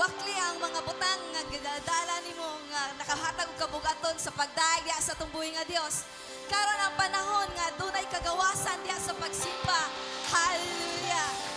wakli ang mga butang nga gidadala nimo nga nakahatag og kabugaton sa pagdaya sa tumbuhi nga Dios. Karon ang panahon nga dunay kagawasan diha sa pagsimba. Hallelujah.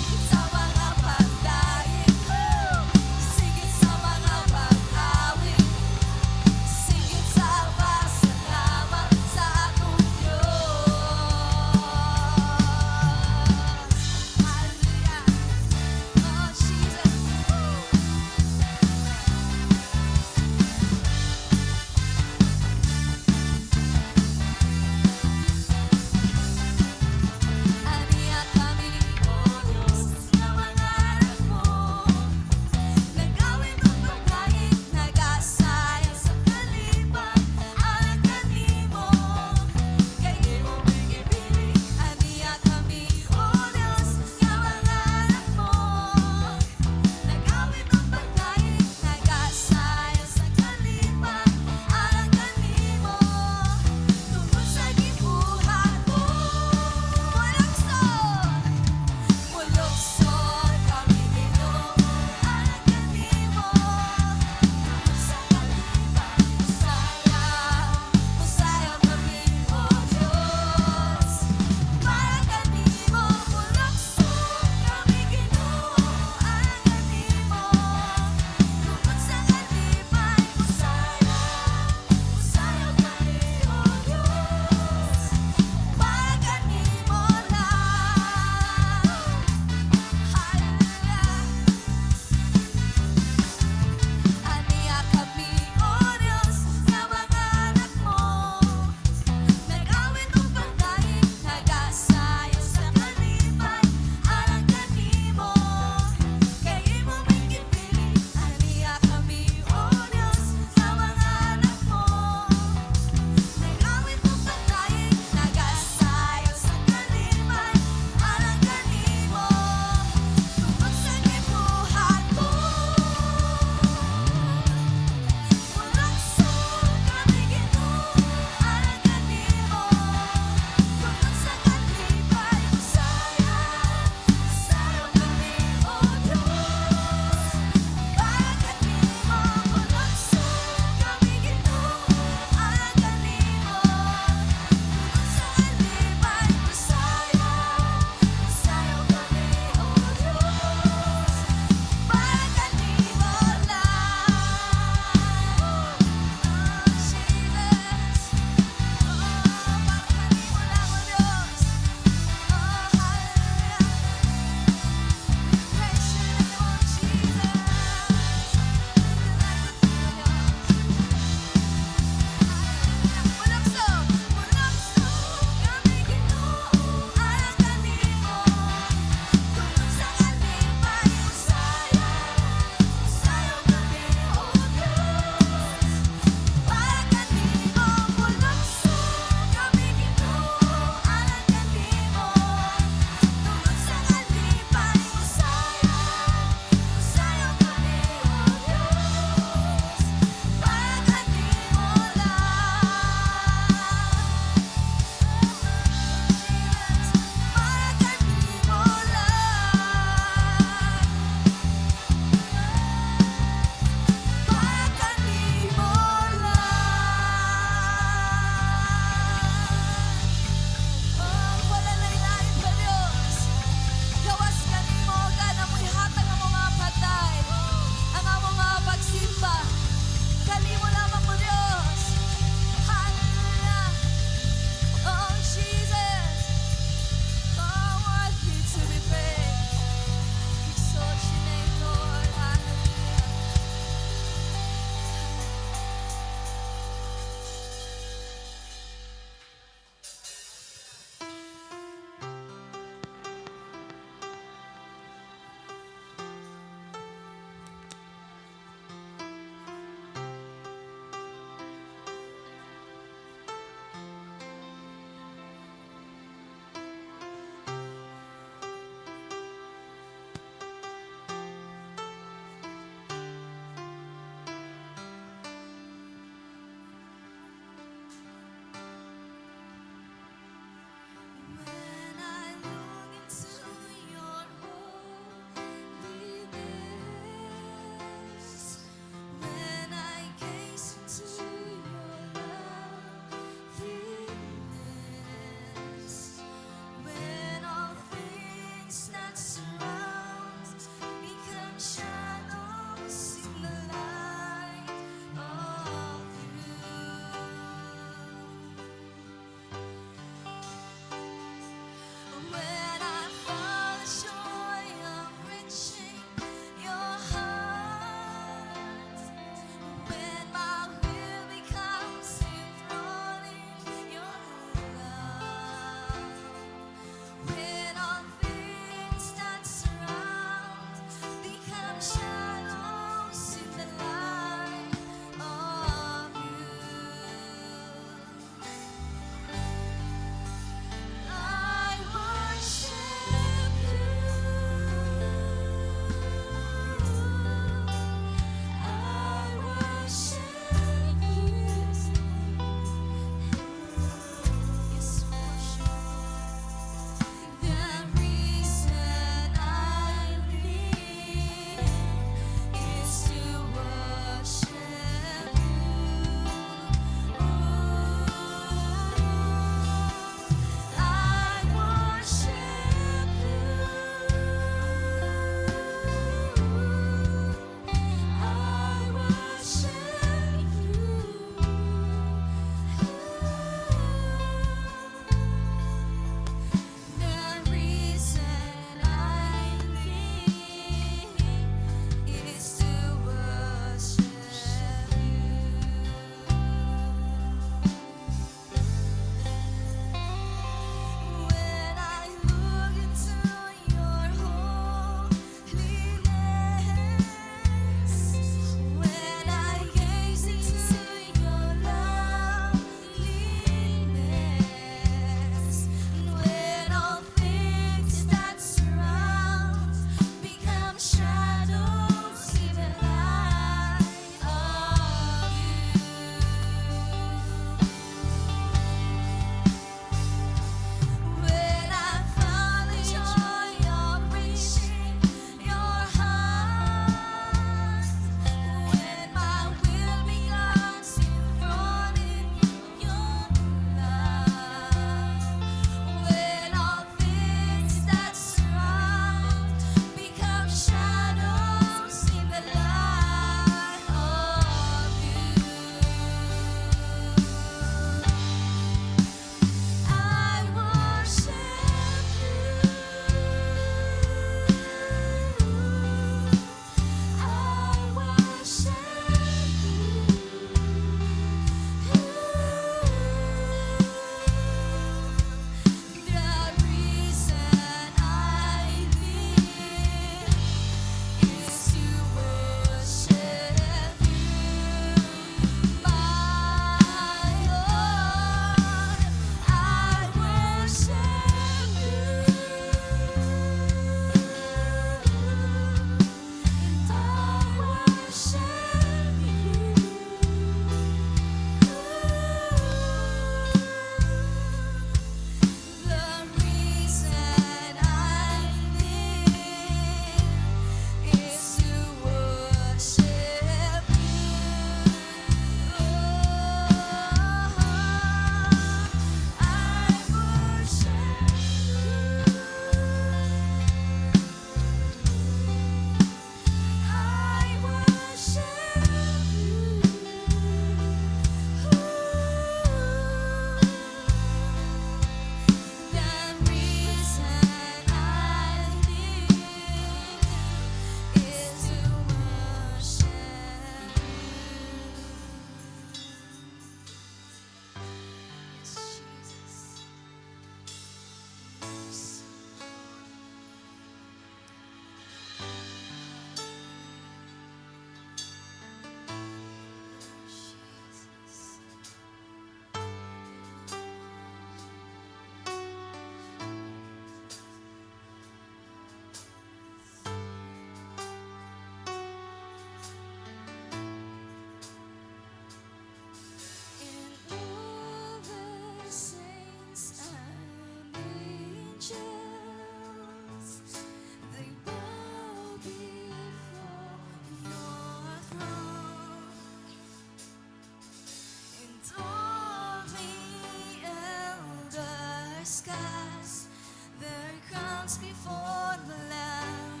bounds before the Lamb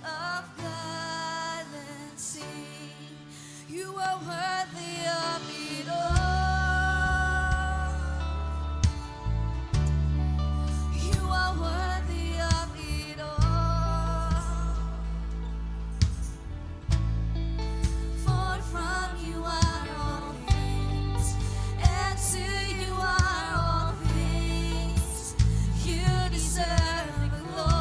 of God and sing, you are worthy of it all. You are worthy of it all. For from you are all things, and to you are all things. You deserve the glory.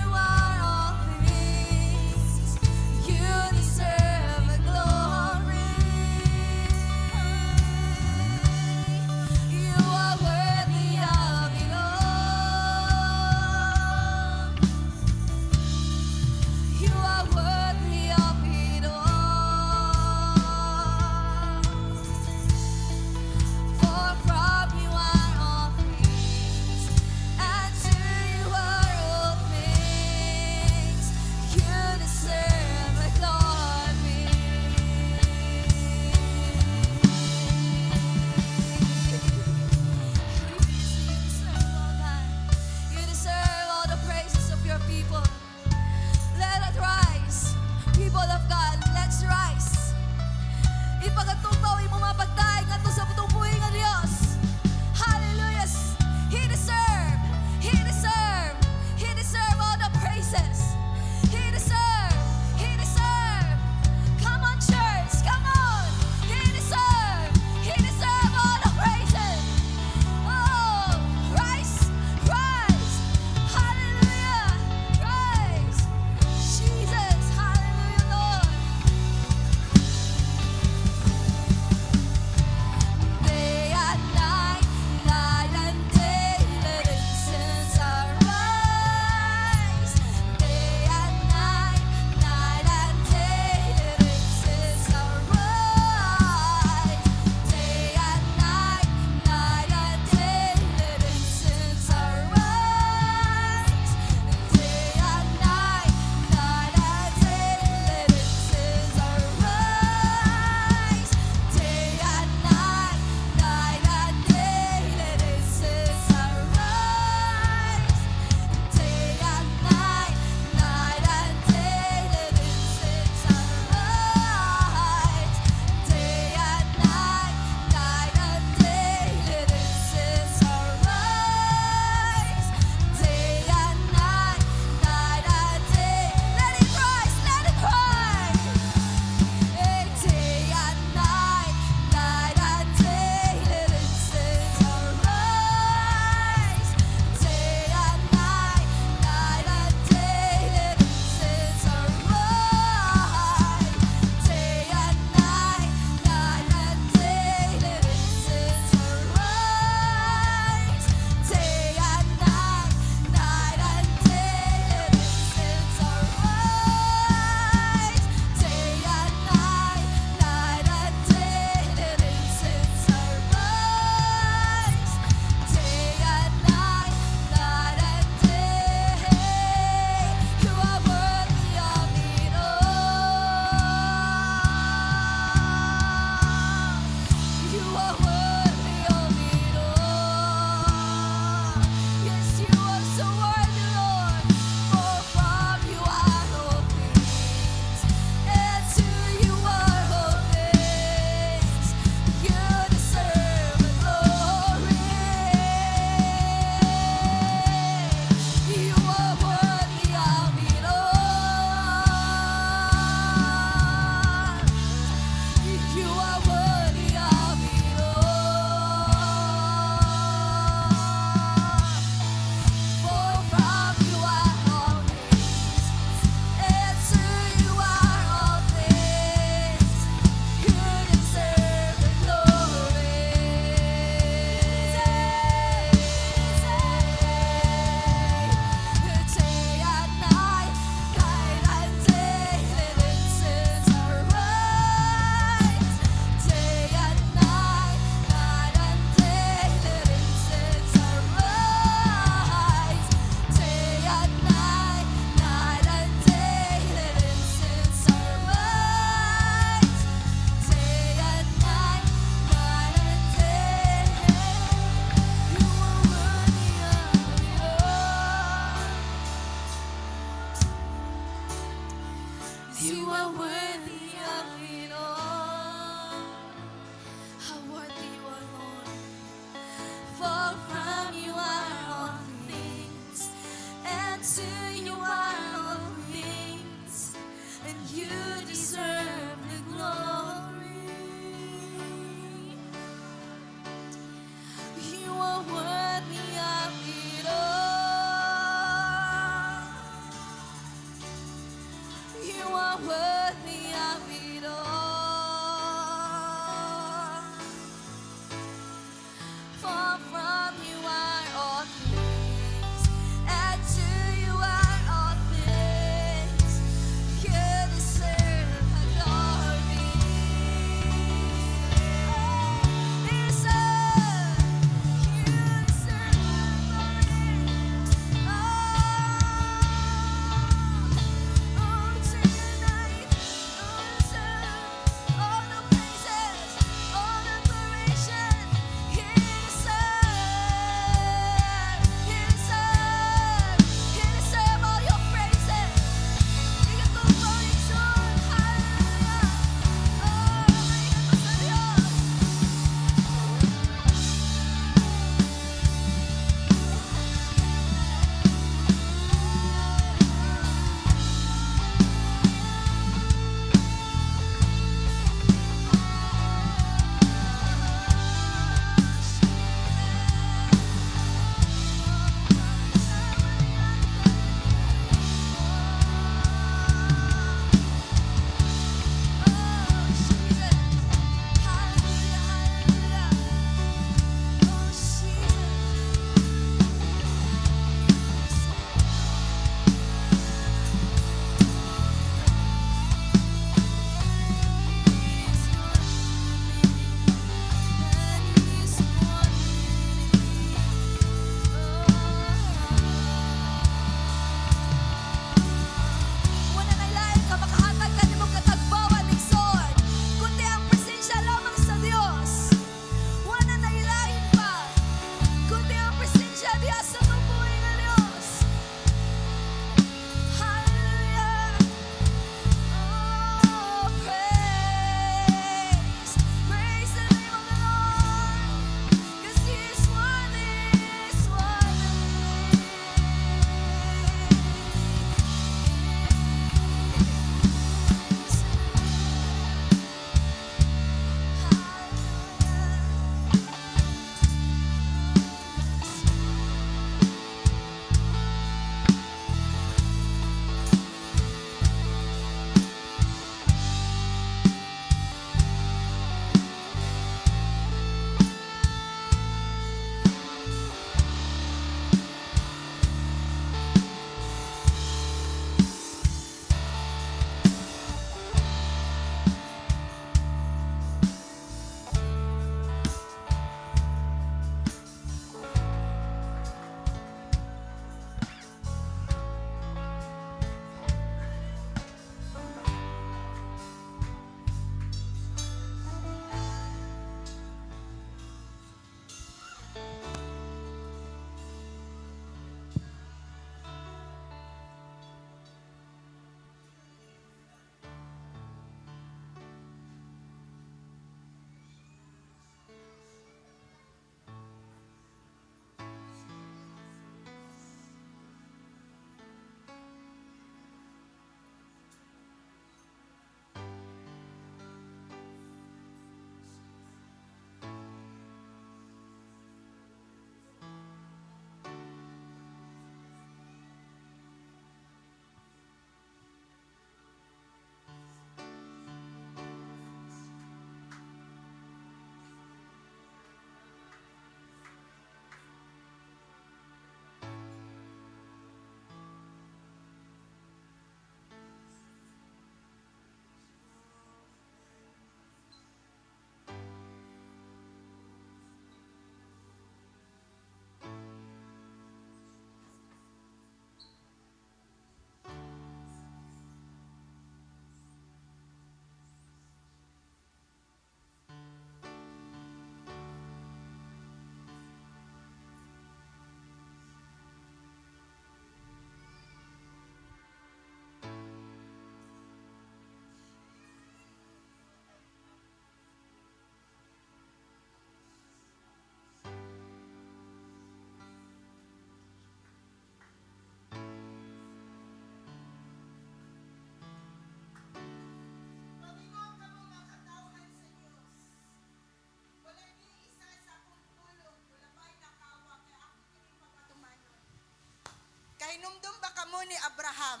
ni Abraham,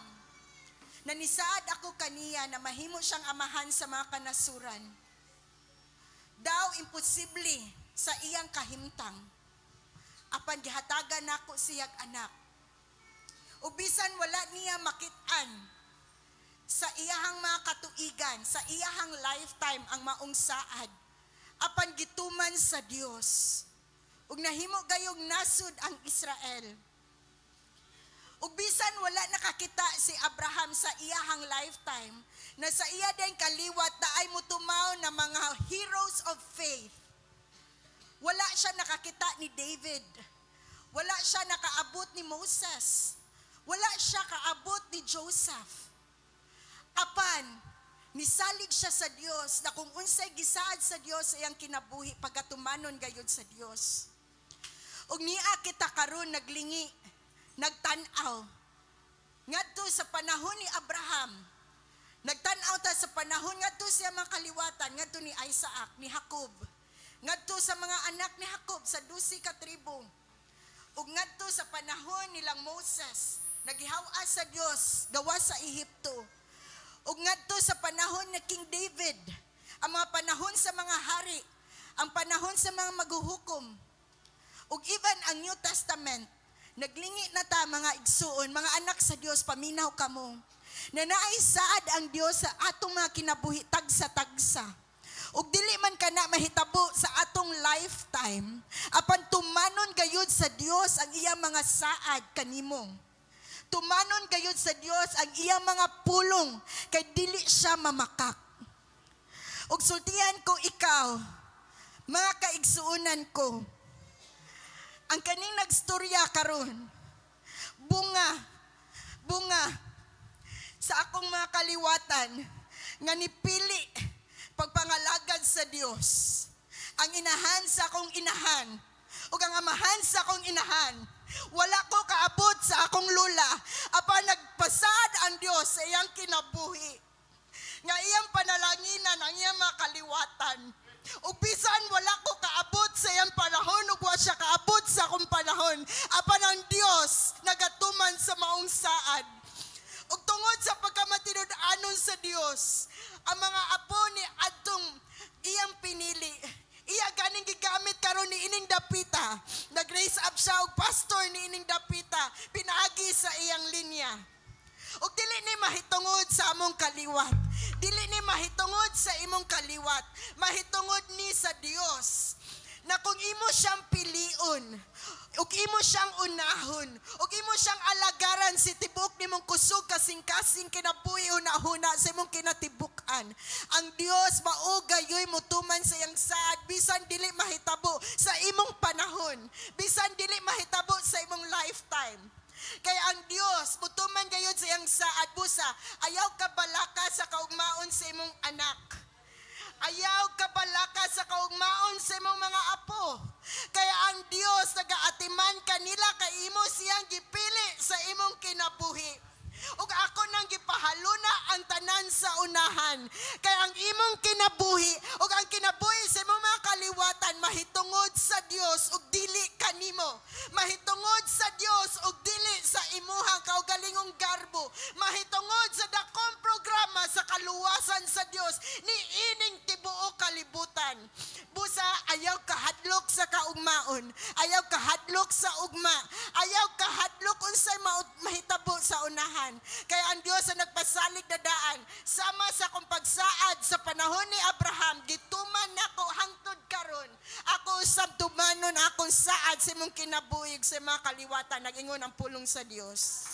na nisaad ako kaniya na mahimo siyang amahan sa mga kanasuran. Daw imposible sa iyang kahimtang. Apan gihatagan nako siyag anak. Ug bisan wala niya makit-an sa iyahang mga katuigan, sa iyahang lifetime ang maong saad, apan gituman sa Dios. Ug nahimo gayong nasud ang Israel. Ug bisan wala nakakita si Abraham sa iyahang lifetime, na sa iya din kaliwat na ay mutumaw na mga heroes of faith. Wala siya nakakita ni David. Wala siya nakaabot ni Moses. Wala siya kaabot ni Joseph. Apan, nisalig siya sa Dios na kung unsay gisaad sa Dios iyang kinabuhi pagatumanon gayud sa Dios. Ug niya kita karon naglingi, nagtan-aw ngadto sa panahon ni Abraham. Nagtan-aw ta sa panahon ngadto siya mga kaliwatan, ngadto ni Isaac, ni Jacob, ngadto sa mga anak ni Jacob sa 12 ka tribo. Ug ngadto sa panahon nilang Moses, nagihaw-a sa Dios gawa sa Ehipto. Ug ngadto sa panahon ni King David, ang mga panahon sa mga hari, ang panahon sa mga maghuhukom. Ug even ang New Testament, naglingi na ta mga igsuon, mga anak sa Dios, paminaw kamo. Na naisaad ang Dios sa atong mga kinabuhi tagsa-tagsa. Ug dili man kana mahitabo sa atong lifetime, apan tumanon gayud sa Dios ang iyang mga saad kanimo. Tumanon gayud sa Dios ang iyang mga pulong kay dili siya mamakak. Ug sultihan ko ikaw, mga kaigsuonan ko, ang kaning nagstorya karon, bunga sa akong mga kaliwatan nga nipili pagpangalagad sa Dios. Ang inahan sa akong inahan ug ang amahan sa akong inahan. Wala ko kaabot sa akong lula, apan nagpasad ang Dios sa iyang kinabuhi. Nga iyang panalanginan ang iyang mga kaliwatan. Ug bisan wala ko kaabot sa iyang panahon, ug wa siya kaabot sa akong panahon, apan ang Dios nagatuman sa maong saad. Ug tungod sa pagkamatinud-anon sa Dios, ang mga apo ni adtong iyang pinili, iya ganing gigamit karon ni ining dapita. Nag-raise up siya og pastor ni ining dapita, pinaagi sa iyang linya. Ug dili ni mahitungod sa among kaliwat. Dili ni mahitungod sa imong kaliwat. Mahitungod ni sa Dios. Na kung imo siyang pilion, ug imo siyang unahon, ug imo siyang alagaran si tibok nimong kusog kasing-kasing kinabuhi una-huna sa imong kinatibuk-an. Ang Dios mao gayoy motuman sa iyang saad bisan dili mahitabo sa imong panahon, bisan dili mahitabo sa imong lifetime. Kaya ang Dios mutuman gayud sa iyang saad busa, ayaw ka balaka sa kaugmaon sa imong anak. Ayaw ka balaka sa kaugmaon sa imong mga apo. Kaya ang Dios nagaatiman kanila kay imo siyang gipili sa imong kinabuhi. Ug ako nang gipahaluna ang tanan sa unahan. Kaya ang imong kinabuhi ug ang kinabuhi sa imong mga kaliwatan mahitungod sa Dios ug dili kanimo. Mahitungod sa Dios ug dili sa imuhang kaugalingong garbo. Mahitungod sa dakong programa sa kaluwasan sa Dios ni ining tibuok kalibutan. Busa ayaw kahadlok sa kaugmaon, ayaw kahadlok sa ugma, ayaw kahadlok unsay mahitabo sa unahan. Kaya ang Dios ang nagpasalig na daan sama sa akong pagsaad sa panahon ni Abraham, gituman nako hangtod karon. Ako usab tumanon akong saad sa imong kinabuhig sa mga kaliwatan, nag-ingon ang pulong sa Dios.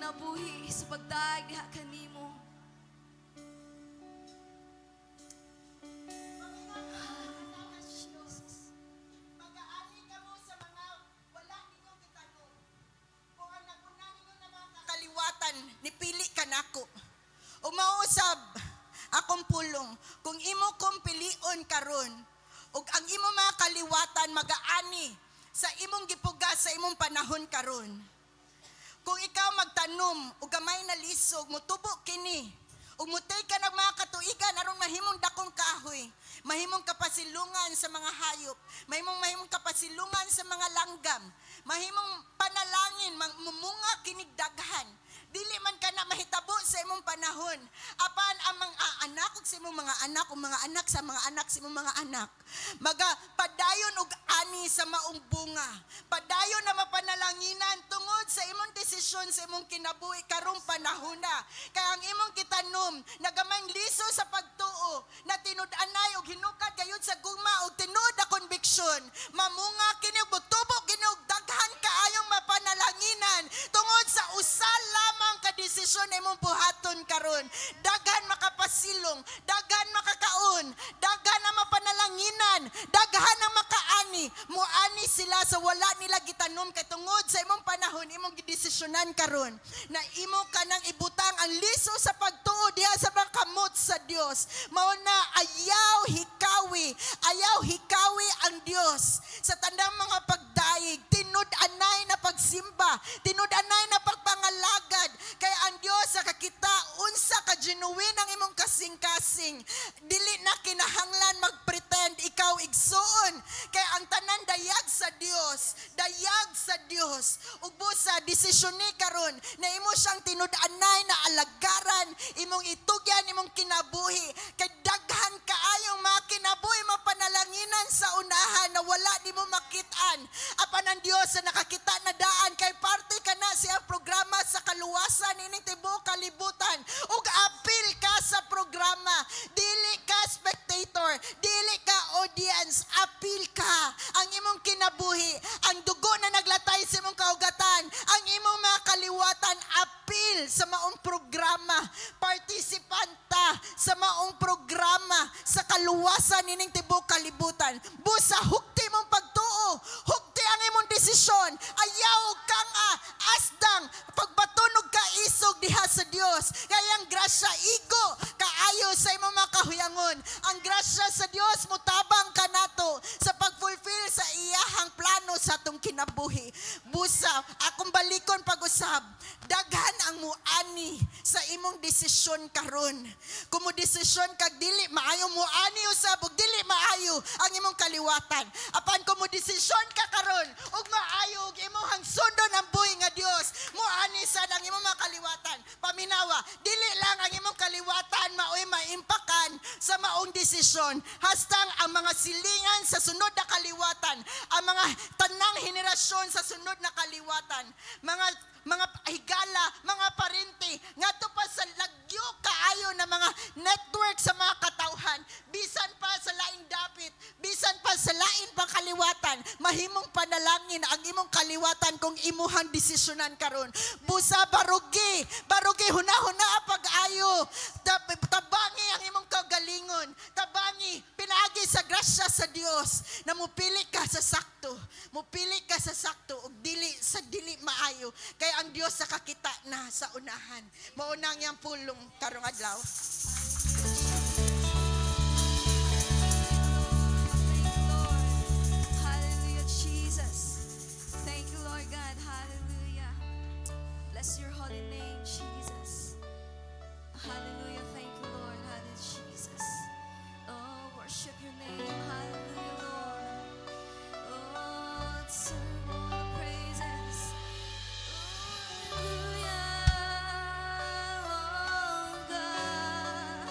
kinabuhi sa pagdaig diha kanimo. Mag-aani ka mo sa mga wala ninyong gitanong. Kung ang naguna ninyo na mga kaliwatan, nipili ka nako. Umausab akong pulong, kung imo kong pilion karon, ug ang imo mga kaliwatan mag-aani sa imong gipugas sa imong panahon karon. Kung ikaw magtanom ug gamay na lisog, mutubo kini. Ug mutay ka ng mga katuigan aron mahimong dakong kahoy, mahimong kapasilungan sa mga hayop, mahimong kapasilungan sa mga langgam, mahimong panalangin, mumunga kinig daghan. Dili man ka na mahitabo sa imong panahon. Apan ang mga anak ug sa imong mga anak o mga anak sa mga anak sa imong mga anak. Padayon og ani sa maong bunga. Padayon na mapanalanginan tungod sa imong desisyon sa imong kinabuhi karong panahona. Kaya ang imong kitanom nagamay liso sa pagtuo na tinud-anay og hinukad gayud sa gugma og tinud na konbiksyon. Mamunga kini og tubo kini og daghan kaayong mapanalanginan tungod sa usa lamang ka desisyon na imong buhaton karon. Daghan makapasilong, daghan makakaon, daghan ang mapanalanginan, daghan ang makaani. Muani sila sa wala nila gitanom kay tungod sa imong panahon imong gidesisyonan karon na imo kanang ibutang ang liso sa pagtuo diha sa mga kamot sa Dios. Mao na ayaw hikawi ang Dios sa tandang mga pagdaig, tinud-anay na pagsimba, tinud-anay na pagpangalagad. Kaya ang Dios sa kakita unsa ka genuine ang imong kasing-kasing. Dili na kinahanglan magpretend ikaw igsuon. Kaya ang tanan dayag sa Dios. Ug busa desisyon ni karon na imo siyang tinud-anay na alagaran, imong itugyan imong kinabuhi. Kay daghan kaayong mga kinabuhi mapanalanginan sa unahan na wala nimo makit-an. Apan ang Dios sa nakakita na daan kay parte ka na siya programa sa kaluwasan ining tibuok kalibutan. Ug apil ka sa programa. Dili ka spectator, dili ka audience, apil ka. Ang imong kinabuhi, ang dugo na naglatay sa imong kaugatan, ang imong mga kaliwatan, apil sa maong programa. Partisipanta sa maong programa sa kaluwasan ining tibuok kalibutan. Busa hukti mong pagtuo, hukti ang imong desisyon. Ayaw kang asdang pagbatunog ka isog diha sa Dios. Kaya ang grasya igo kaayo sa imong mga kahuyangon. Ang grasya sa Dios mutabang ka nato sa pag-fulfill sa iyahang plano sa atong kinabuhi. Busa akong balikon pag-usab, daghan ang muani sa imong desisyon karon. Kung mo desisyon kag dili maayo muani usab ug dili maayo ang imong kaliwatan. Apan kung mo desisyon ka karon ug maayo ug imong sundon ang buhi nga Dios, muani sad ang imong mga kaliwatan. Paminawa, dili lang ang imong kaliwatan maoy maimpakan sa maong desisyon. Hastang ang mga silingan sa sunod na kaliwatan, ang mga tanang henerasyon sa sunod na kaliwatan, mga higala, mga parente, ngadto pa sa lagyo kaayo na mga network sa mga katawhan, bisan pa sa laing dapit, bisan pa sa lain pang kaliwatan, mahimong panalangin ang imong kaliwatan kung imuhang desisyonan karon. Busa barugi hunahuna pag-ayo, tabangi ang imong kagalingon, tabangi pinaagi sa grasya sa Dios na mupili ka sa sakto, ug dili maayo. Kaya ang Dios sa kakita na sa unahan. Maunang yang pulong karong adlaw. Hallelujah, Jesus. Thank you, Lord God. Hallelujah. Bless your holy name, Jesus. Hallelujah. Thank you, Lord. Hallelujah, Jesus. Oh, worship your name. Hallelujah, Lord. Oh, deserve all the praises. Hallelujah, oh God.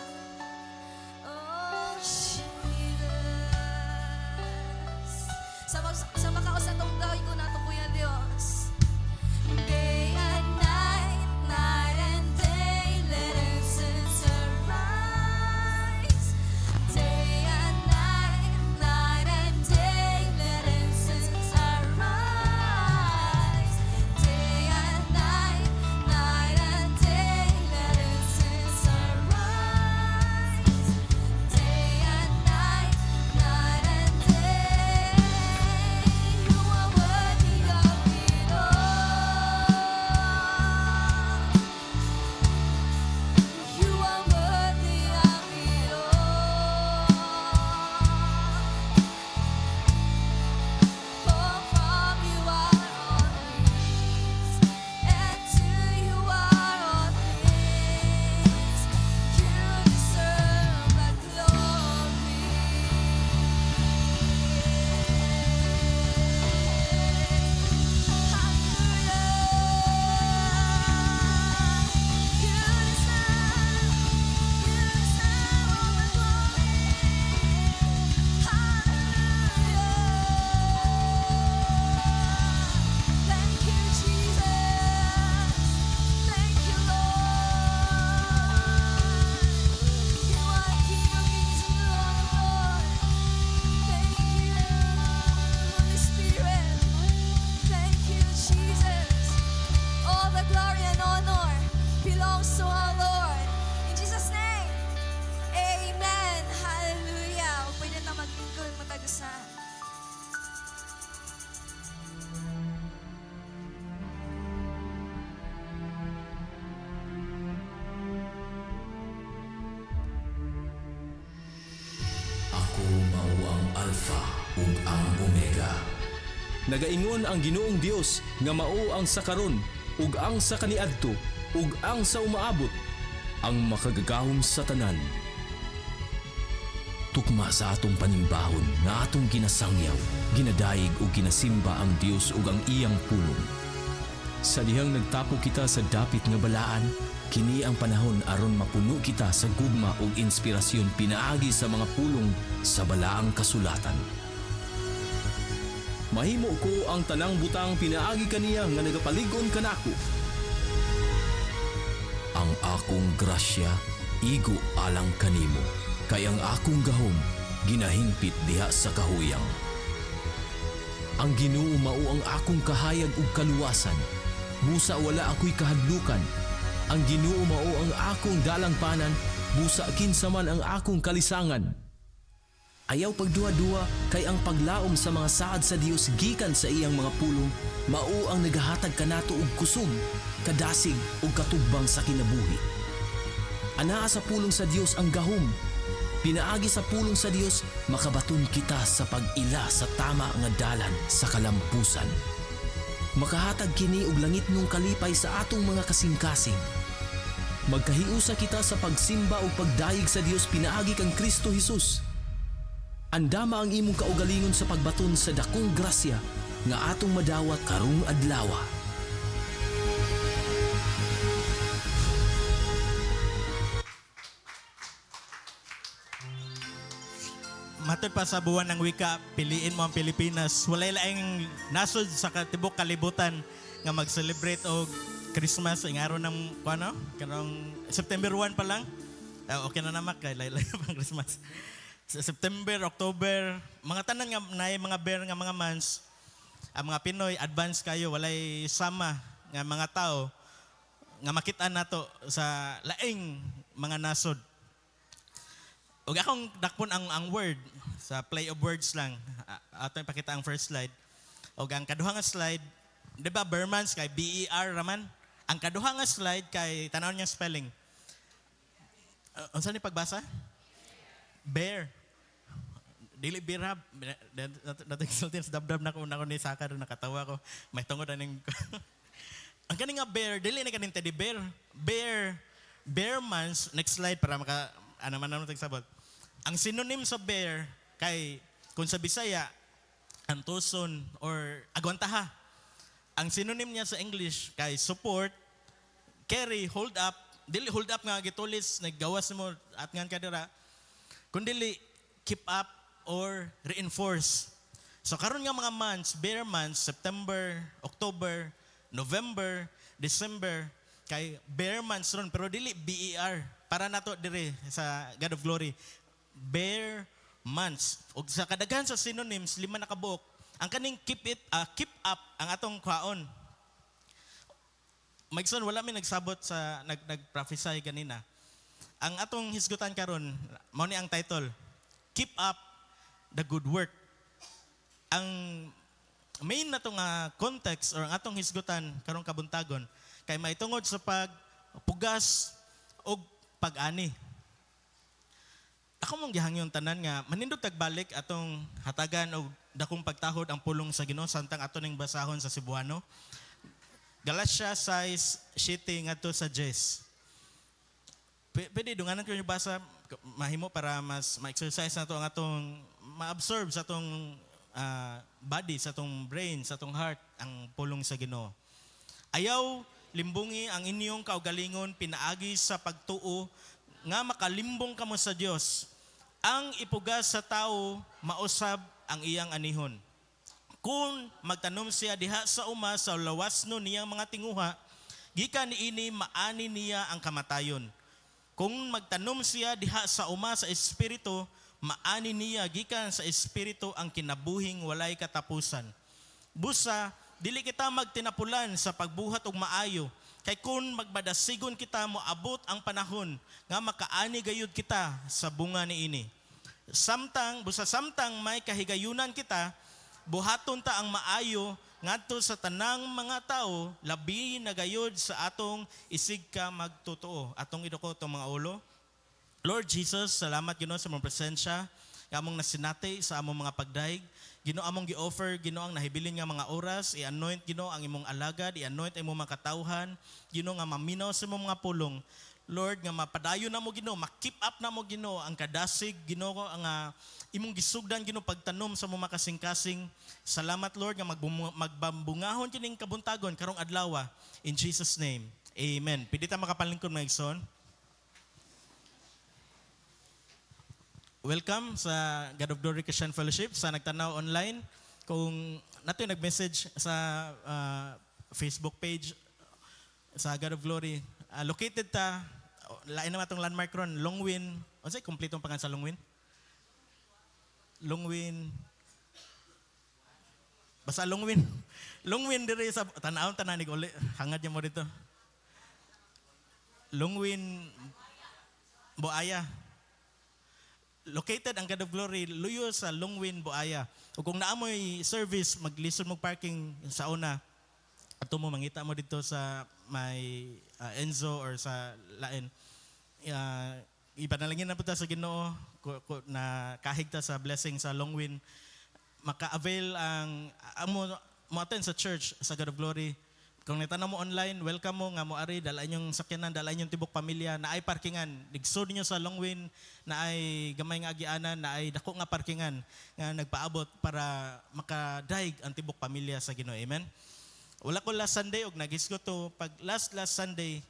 belongs to our Lord. In Jesus' name, amen. Hallelujah. O pwede na maglingkod matagusan. Ako mao ang Alpha ug ang Omega. Nagaingon ang Ginoong Dios nga mao ang sa karon ug ang sa kaniadto ug ang sa umaabot, ang makagagahom sa tanan. Tukma sa atong panimbahon nga atong ginasangyaw, ginadaig ug ginasimba ang Dios ug ang iyang pulong. Sa dihang nagtapo kita sa dapit nga balaan, Kini ang panahon aron mapuno kita sa gugma ug inspirasyon pinaagi sa mga pulong sa balaang kasulatan. mahimo ko ang tanang butang pinaagi kaniya nga nagapalig-on kanako. Ang akong grasya igo alang kanimo, kay ang akong gahom ginahingpit diha sa kahuyang. Ang Ginoo mao ang akong kahayag ug kaluwasan, busa wala ako'y kahadlukan. Ang Ginoo mao ang akong dalangpanan, busa kinsa man ang akong kalisangan. Ayaw pagduwa-duwa kay ang paglaom sa mga saad sa Dios gikan sa iyang mga pulong mao ang nagahatag kanato og kusog, kadasig ug katubang sa kinabuhi. Anaa sa pulong sa Dios ang gahom. Pinaagi sa pulong sa Dios makabaton kita sa pag-ila sa tama nga dalan sa kalampusan. Makahatag kini og langitnong kalipay sa atong mga kasing-kasing. Magkahiusa kita sa pagsimba o pagdayeg sa Dios pinaagi kang Kristo Jesus. Andama ang imong kaugalingon sa pagbaton sa dakong grasya nga atong madawat karong adlawa. Matod pa sa buwan ng wika, piliin mo ang Pilipinas. Walay laing nasod sa katibok kalibutan nga mag-celebrate og Christmas ang araw ng karong September 1 pa lang. Okay na naman kay laylay pang Christmas. Sa September, October, mga tanan nga naay mga bear nga mga months, ang mga Pinoy advance kayo walay sama nga mga tao nga makita nato sa laing mga nasod. Ug akong dakpon ang word sa play of words lang. Ato ipakita ang first slide. Ug ang kaduha nga slide, di ba Bermans kay BER raman? Ang kaduha nga slide kay tanawon niyang spelling. Unsa ni pagbasa? Bear. Dili birab. Dating sultin sa dabdab na ko ni Saka doon nakatawa ko. May tungod aning ang kaning nga bear, dili na kaning teddy bear. Bearmans, next slide para maka man tagsabot. Ang synonym sa bear kay kung sa Bisaya antuson or agwantaha. Ang synonym niya sa English kay support, carry, hold up. Dili hold up nga gitulis naggawas mo at ngan kadira. Kun dili keep up or reinforce. So karon nga mga months, bear months, September, October, November, December, kay bear months ron pero dili BER. Para nato dire sa God of Glory, bear months. O sa kadaghan sa synonyms, 5 na kabuok. Ang kaning keep up ang atong kwaon. Maigsoon, wala may nagsabot sa nag-prophesy kanina. Ang atong hisgutan karon, mao ni ang title, Keep Up the Good Work. Ang main na itong context or ang atong hisgutan karong kabuntagon, kay maitungod sa pagpugas o pag-ani. Ako mong gihangyon tanan nga manindog tagbalik atong hatagan og dakong pagtahod ang pulong sa Ginoo samtang ato ning basahon sa Cebuano. Galatia 6:7 ngadto sa 10. Pwede dunganan ko yung basa mahimo para mas ma-exercise nato ang atong ma-absorb sa atong body, sa atong brain, sa atong heart ang pulong sa Ginoo. Ayaw limbungi ang inyong kaugalingon pinaagi sa pagtuo nga makalimbong kamo sa Dios. Ang ipugas sa tao mausab ang iyang anihon. Kung magtanom siya diha sa uma sa lawasno niyang mga tinguha, gikan niini maani niya ang kamatayon. Kung magtanom siya diha sa uma sa espiritu, maani niya gikan sa espiritu ang kinabuhing walay katapusan. Busa dili kita magtinapulan sa pagbuhat og maayo. Kay kun magbadasigon kita mo abot ang panahon nga makaani gayud kita sa bunga niini. Busa samtang may kahigayunan kita, buhaton ta ang maayo ngadto sa tanang mga tao, labi na gayud sa atong isig ka magtotoo. Atong idukot tong mga ulo. Lord Jesus, salamat Ginoo sa mong presensya, among nasinati sa among mga pagdaig. Ginoo among gi-offer, Ginoo ang nahibilin nga mga oras, i-anoint Ginoo ang imong alagad, i-anoint ang imong mga katawhan, Ginoo nga maminaw sa imong mga pulong. Lord, nga mapadayon na mo Ginoo, ma-keep up na mo Ginoo ang kadasig, Ginoo ang imong gisugdan Ginoo pagtanom sa mga kasing-kasing. Salamat Lord nga magbambungahon kining kabuntagon karong adlaw. In Jesus name. Amen. Pwede ta makapalingkod mga igsoon. Welcome sa God of Glory Christian Fellowship sa nagtanaw online. Kung nato yung nag-message sa Facebook page sa God of Glory, located ta, lain naman itong landmark ron, Longwin. Ano sa'yo, kompletong pangalan sa Longwin? Longwin. Basta Longwin. Longwin diri sa tanawon tananig uli. Hangad niya mo dito. Longwin, Boaya. Located ang God of Glory, luyo sa Longwin, Boaya. O kung naamoy service, maglisod mo parking sa una. Ato mo, mangita mo dito sa may Enzo or sa lain. Ipanalangin na po ta sa Ginoo na kahig ta sa blessing sa Longwin. Maka-avail ang mo attend sa church sa God of Glory. Kung nitanaw mo online, welcome mo nga mo ari, dala inyong sakyanan, dala inyong tibok pamilya, na ay parkingan. Ligsod niyo sa Longwin, na ay gamay nga agianan, na ay dako nga parkingan nga nagpaabot para makadaig ang tibok pamilya sa Ginoo. Amen. Wala ko last Sunday og nagis ko to pag last Sunday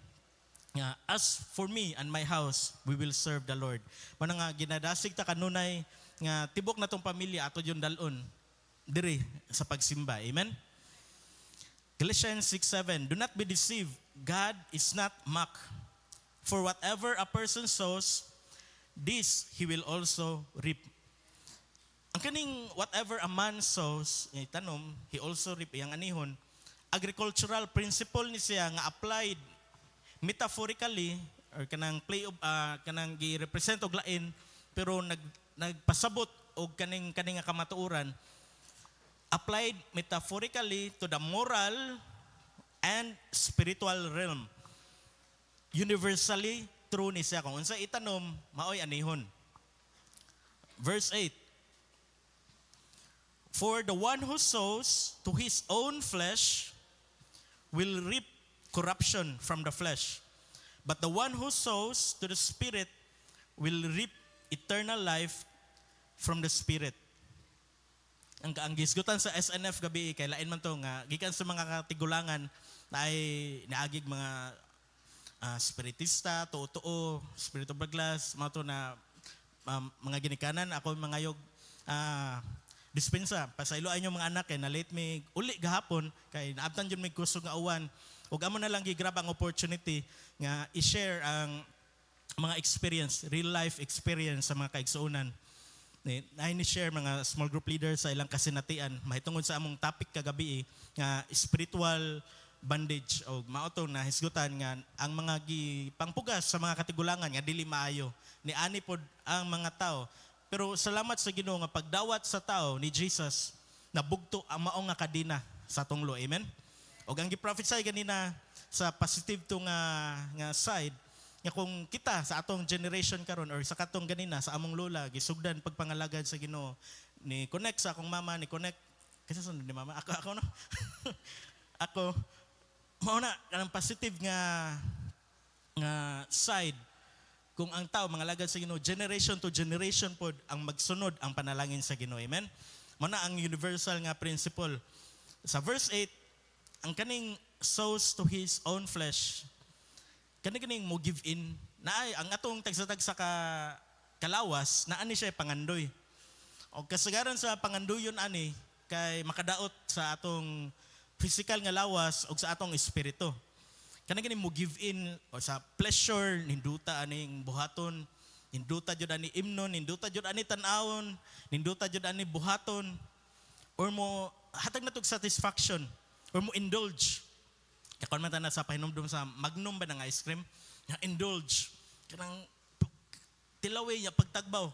nga as for me and my house, we will serve the Lord. Mano nga ginadasig ta kanunay nga tibok na tong pamilya ato yung dalon diri sa pagsimba. Amen. Galatians 6:7, do not be deceived, God is not mocked. For whatever a person sows, this he will also reap. Ang kaning whatever a man sows, tanom, he also reap. Yang anihon, agricultural principle ni siya nga applied metaphorically or kanang kanang gi-represent og lain pero nagpasabot og kaning nga kamatuoran, applied metaphorically to the moral and spiritual realm. Universally true ni siya. Kung unsa itanom, maoy anihon. Verse 8. For the one who sows to his own flesh will reap corruption from the flesh. But the one who sows to the Spirit will reap eternal life from the Spirit. Ang gisgutan sa SNF gabi kay lain man to nga gikan sa mga katigulangan na ay naagig mga spiritista, tuo-tuo, spirito baglas, mga to na mga ginikanan. Ako mangayog dispensa pasaylo ay mga anak kay na late me uli gahapon kay naabtan jud may kusog nga uwan ug amo na lang gigrab ang opportunity nga i-share ang mga experience, real life experience sa mga kaigsuonan. Ni share mga small group leaders sa ilang kasinatian mahitungod sa among topic kagabi nga spiritual bondage o maoto na hisgutan nga ang mga pangpugas sa mga katigulangan nga dili maayo ni ani pod ang mga tao. Pero salamat sa Ginoo nga pagdawat sa tao ni Jesus nabugto ang maong nga kadina sa tunglo. Amen. Og ang gi-prophesy ganina sa positive to nga side nga kung kita sa atong generation karon or sa katong ganina sa among lola gisugdan pagpangalagad sa Ginoo ni connect sa akong mama ni connect kasi sunod ni mama ako no ako mao na kanang positive nga side kung ang tao mangalagad sa Ginoo generation to generation pod ang magsunod ang panalangin sa Ginoo. Amen. Mao na ang universal nga principle. Sa verse 8 ang kaning sows to his own flesh kaning mo give in na ay ang atong tagsa-tagsa ka kalawas na ani siya pangandoy. O kasagaran sa pangandoyon ani kay makadaot sa atong physical nga lawas o sa atong espiritu. Kaning mo give in o sa pleasure ninduta aning buhaton, ninduta jud ani imnon, ninduta jud ani tan-awon, ninduta jud ani buhaton or mo hatag natog satisfaction or mo indulge. Kakon man ta na sa pahinumdum sa Magnum ba ng ice cream, nga indulge kanang tilaway niya pagtagbaw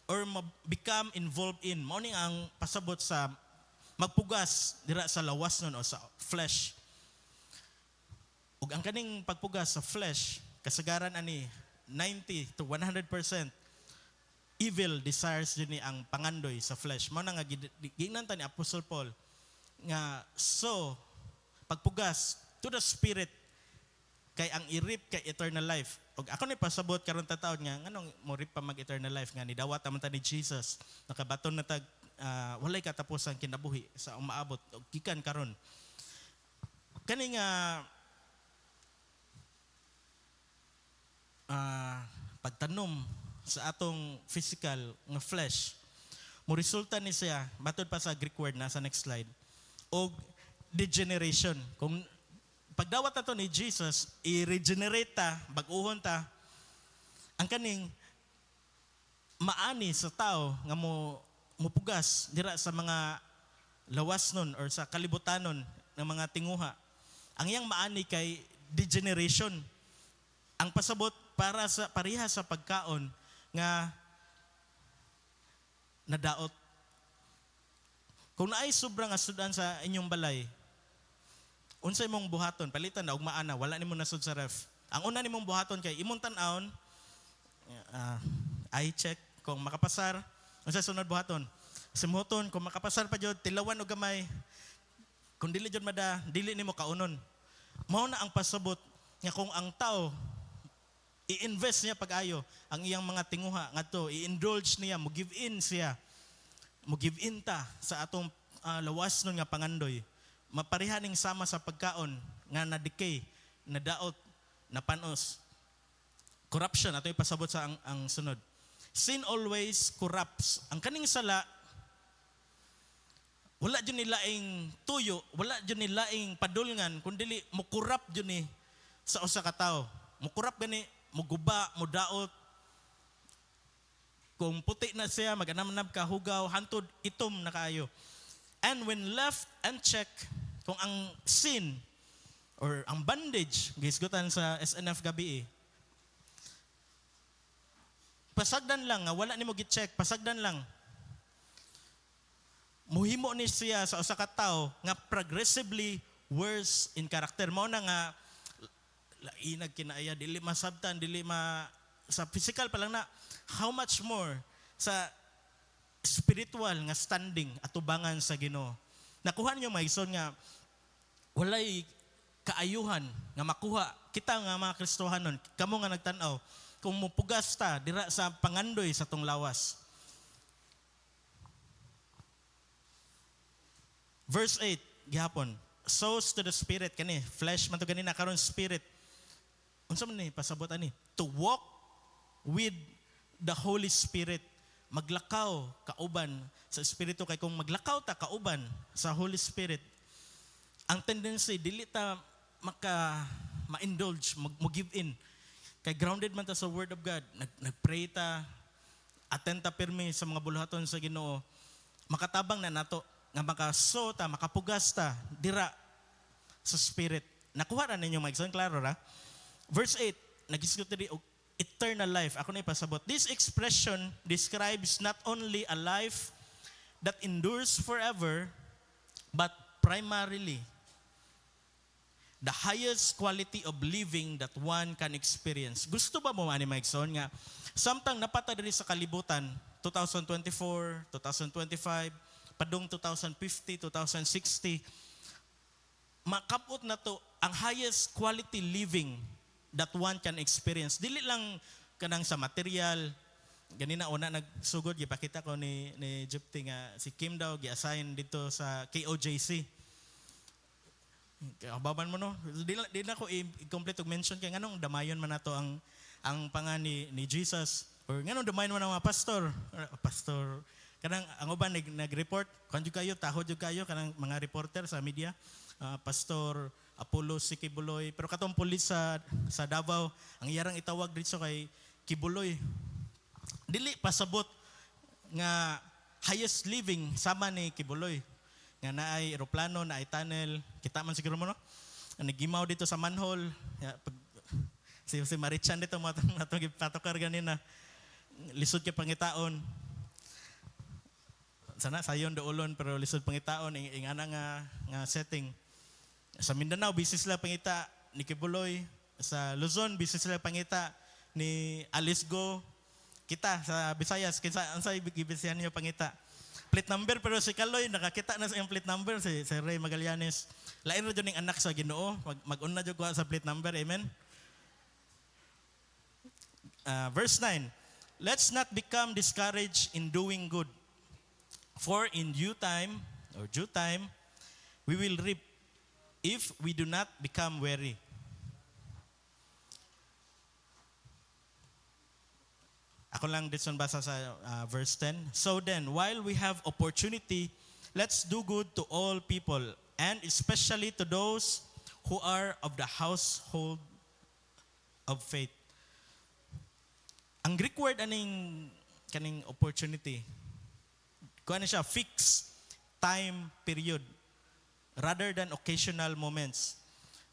or become involved in mao ning ang pasabot sa magpugas dira sa lawas nun o sa flesh. Ug ang kaning pagpugas sa flesh kasagaran ani 90 to 100% evil desires din ang pangandoy sa flesh. Mao na nga ginanta ni Apostle Paul nga so pagpugas to the spirit kay ang irip kay eternal life. Og ako ni pasabot karon tataod nga nganong mo rip pa mag eternal life nga ni dawat man ta ni Jesus nakabaton na tag walay katapusan kinabuhi sa umaabot og gikan karon. Kani nga pagtanom sa atong physical nga flesh mo resulta ni siya batud pa sa Greek word na sa next slide og degeneration. Kung pagdawat nato ni Jesus, i-regenerate ta, bag-uhon ta, ang kaning maani sa tao nga mupugas dira sa mga lawas nun or sa kalibutanon ng mga tinguha. Ang iyang maani kay degeneration. Ang pasabot para sa pareha sa pagkaon nga nadaot. Kung naay sobrang asudan sa inyong balay, unsay mong buhaton, palitan na, ugmaan na, wala nimo nasud sa ref. Ang una nimong buhaton kay imong tan-aon, eye check, kung makapasar, unsay sunod buhaton. Simuton, kung makapasar pa jud, tilawan o gamay, kung dili jud mada, dili nimo kaunon. Mao na ang pasabot nga kung ang tao, i-invest niya pag-ayo, ang iyang mga tinguha, nga to, i-indulge niya, mo-give in siya, mo-give in ta sa atong lawas nun nga pangandoy. Maparihaning sama sa pagkaon nga na-decay, na-daot, na-panos. Corruption, ato ipasabot sa ang sunod. Sin always corrupts. Ang kaning sala, wala dyan nilaing tuyo, wala dyan nilaing padulngan, kundi mukurap dyan ni sa usa ka tao. Mukurap gani, muguba, mudaot. Kung puti na siya, mag-anam-anam ka, hugaw, hantod, itom na kaayo. And when left unchecked, kung ang sin or ang bandage, gisgutan sa SNF gabi pasagdan lang, wala ni mo gi-check, pasagdan lang. Muhimo ni siya sa usa ka tawo nga progressively worse in character. Mao na nga lainag kinaaya, dili masabtan, dili sa physical pa lang na, how much more sa spiritual nga standing at tubangan sa Ginoo. Nakuha niyo maigsoon nga walay kaayuhan nga makuha kita nga mga Kristohanon, kamo nga nagtan-aw kung mupugas ta dira sa pangandoy sa tong lawas. Verse 8 gihapon, sows to the spirit kani, flesh man to ganina karon spirit. Unsa man ni pasabot ani? To walk with the Holy Spirit. Maglakaw kauban sa Espiritu kay kung maglakaw ta kauban sa Holy Spirit, ang tendency dili ta ma-indulge, mo-give in. Kay grounded man ta sa Word of God, nagpray ta, attend ta pirmi sa mga buluhaton sa Ginoo, makatabang na nato nga makaso ta, makapugas ta dira sa Spirit. Nakuha na ninyo maigsoon, klaro ra? Verse 8, nag-discuss diri og eternal life. Ako na ipasabot. This expression describes not only a life that endures forever, but primarily the highest quality of living that one can experience. Gusto ba mo ani Maigson nga samtang napata diri sa kalibutan 2024, 2025, padung 2050, 2060, makabot na to ang highest quality living that one can experience. Dili lang kanang sa material. Ganina una nagsugod gipakita ko ni Jupti nga si Kim daw gi-assign dito sa KOJC. Kababan mo no. Di na ko i-complete og mention kay nganong damayon man nato ang pangan ni Jesus or nganong damayon man ang mga pastor kanang ang uban nag-report kanjud kayo tahod jud kayo kanang mga reporter sa media, Pastor Apollo si Kibuloy, pero katong pulis sa Davao, ang iyarang itawag dito kay Kibuloy. Dili pasabot nga highest living sama ni Kibuloy. nga naay eroplano, naay tunnel, kita man siguro mo no. Nagimaw dito sa manhole. Si Marichan dito mo atong gipatokar ganina. Lisod kay pangitaon. Sana sayon doolon pero lisod pangitaon ing ana nga setting. Sa Mindanao busy sila pangita ni Kibuloy, sa Luzon busy sila pangita ni Alice Go. Kita sa Visayas kinsa unsay gibisihan niyo pangita. Plate number pero si Kaloy nakakita na sa iyang plate number si Ray Magallanes. Lain ra jud ning anak sa Ginoo, mag-una jud kuha sa plate number. Amen. Verse 9. Let's not become discouraged in doing good. For in due time we will reap if we do not become weary. Ako lang dito basa sa verse 10. So then, while we have opportunity, let's do good to all people, and especially to those who are of the household of faith. Ang Greek word kaning opportunity, kuha siya, fixed time period rather than occasional moments.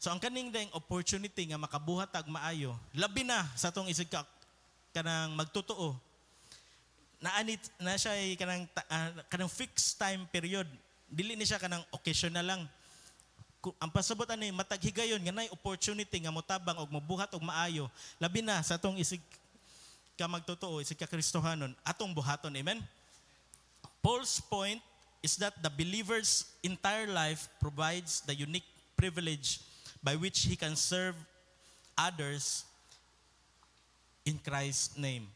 So ang kaning dayang opportunity nga makabuhat ag maayo, labi na sa tong isig kanang magtotoo. Na siya ay kanang fixed time period. Dili ni siya kanang occasional lang. Ang pasabot ani matag higayon nga nay opportunity nga motabang og mobuhat og maayo, labi na sa tong isig ka magtotoo, isig ka Kristohanon, atong buhaton. Amen. Paul's point is that the believer's entire life provides the unique privilege by which he can serve others in Christ's name.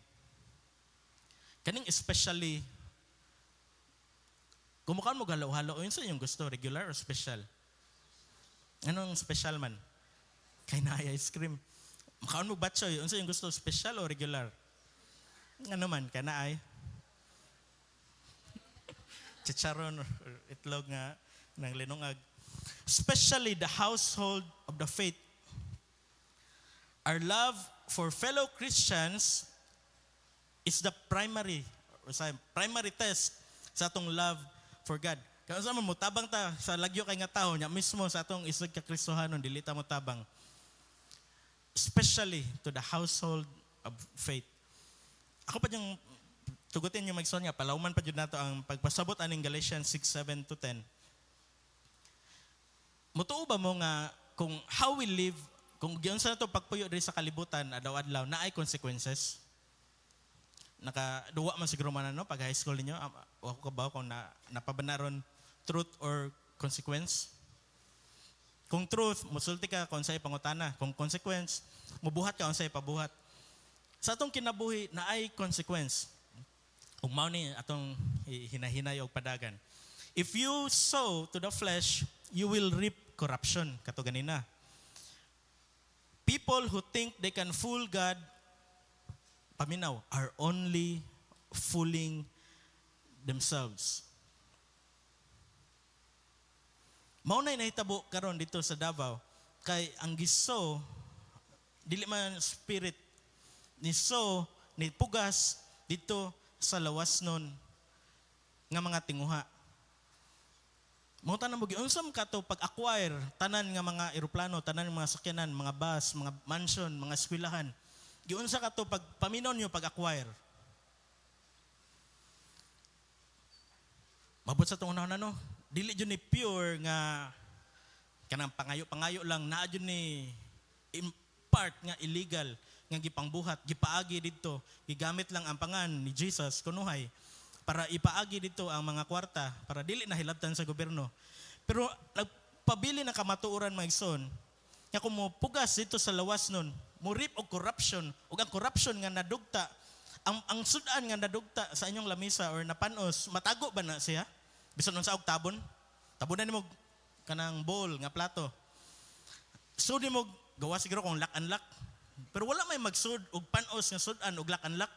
Kaning especially, kumukaan mo galaw-halaw, yun sa yung gusto, regular or special? Anong special man? Kay na ice cream. Makaon mo batchoy, yun sa yung gusto, special o regular? Ano man, kay na ay? Chicharon or itlog nga ng linungag. Especially the household of the faith. Our love for fellow Christians is the primary test sa atong love for God. Kaya sa mo tabang ta sa lagyo kay nga tawo nya mismo sa atong isig ka Kristohanon dili ta mo tabang. Especially to the household of faith. Ako pa yung tugutin yung magson nga palawman pa jud nato ang pagpasabot aning Galatians 6:7 to 10. Mutuo ba mo nga kung how we live, kung giyon sa nato pagpuyo diri sa kalibutan adlaw-adlaw na ay consequences? Nakaduwa man siguro man no pag high school ninyo, ako kabaw kung napabanaron truth or consequence. Kung truth, musulti ka kung sa'y pangutana. Kung consequence, mubuhat ka kung sa'y pabuhat. Sa atong kinabuhi na ay consequence. Kung mao ni atong hinahinay og padagan. If you sow to the flesh, you will reap corruption. Kato ganina. People who think they can fool God, paminaw, are only fooling themselves. Mao nay nahitabo karon dito sa Davao kay ang giso dili man spirit ni so ni pugas dito sa lawas nun nga mga tinguha. Mao tanan mo giunsam kato pag-acquire tanan nga mga eroplano, tanan nga mga sakyanan, mga bus, mga mansion, mga eskwelahan. Giunsa kato pag paminon nyo pag-acquire. Mabot sa tong una no. Dili jud ni pure nga kanang pangayo lang naa jud ni in part nga illegal nga gipangbuhat, gipaagi didto, gigamit lang ang pangan ni Jesus kunuhay para ipaagi dito ang mga kwarta para dili na hilabtan sa gobyerno. Pero nagpabili na kamatuoran mga igsoon nga kung mo pugas dito sa lawas nun, mo reap og corruption, ug ang corruption nga nadugta, ang sudan nga nadugta sa inyong lamisa or napanos, matago ba na siya? Bisan unsa og tabon? Tabunan nimo kanang bowl nga plato. Sud nimo gawa siguro kung lock and lock. Pero wala may magsud og panos nga sudan og lock and lock.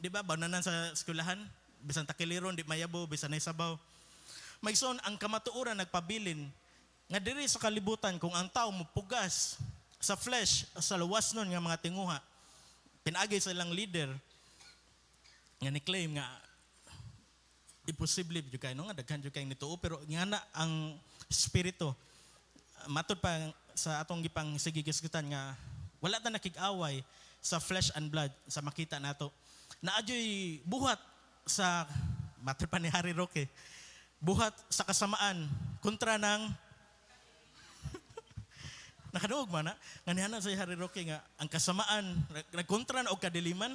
Di ba bananan sa eskwelahan? Bisan takiliron di mayabo, bisan nay sabaw. Maigsoon ang kamatuoran nagpabilin nga diri sa kalibutan kung ang tao mupugas sa flesh, sa luwas nun nga mga tinguha, pinagi sa ilang leader nga ni-claim nga imposible jud kay no nga daghan jud kay nituo pero ngana ang espiritu matud pa sa atong gipang sigigisgutan nga wala ta nakig-away sa flesh and blood sa makita nato. Naadyoy buhat sa matud pa ni Harry Roque. Buhat sa kasamaan kontra ng nakaduog man na nganihanan sa Harry Roque nga ang kasamaan nagkontra na og kadiliman.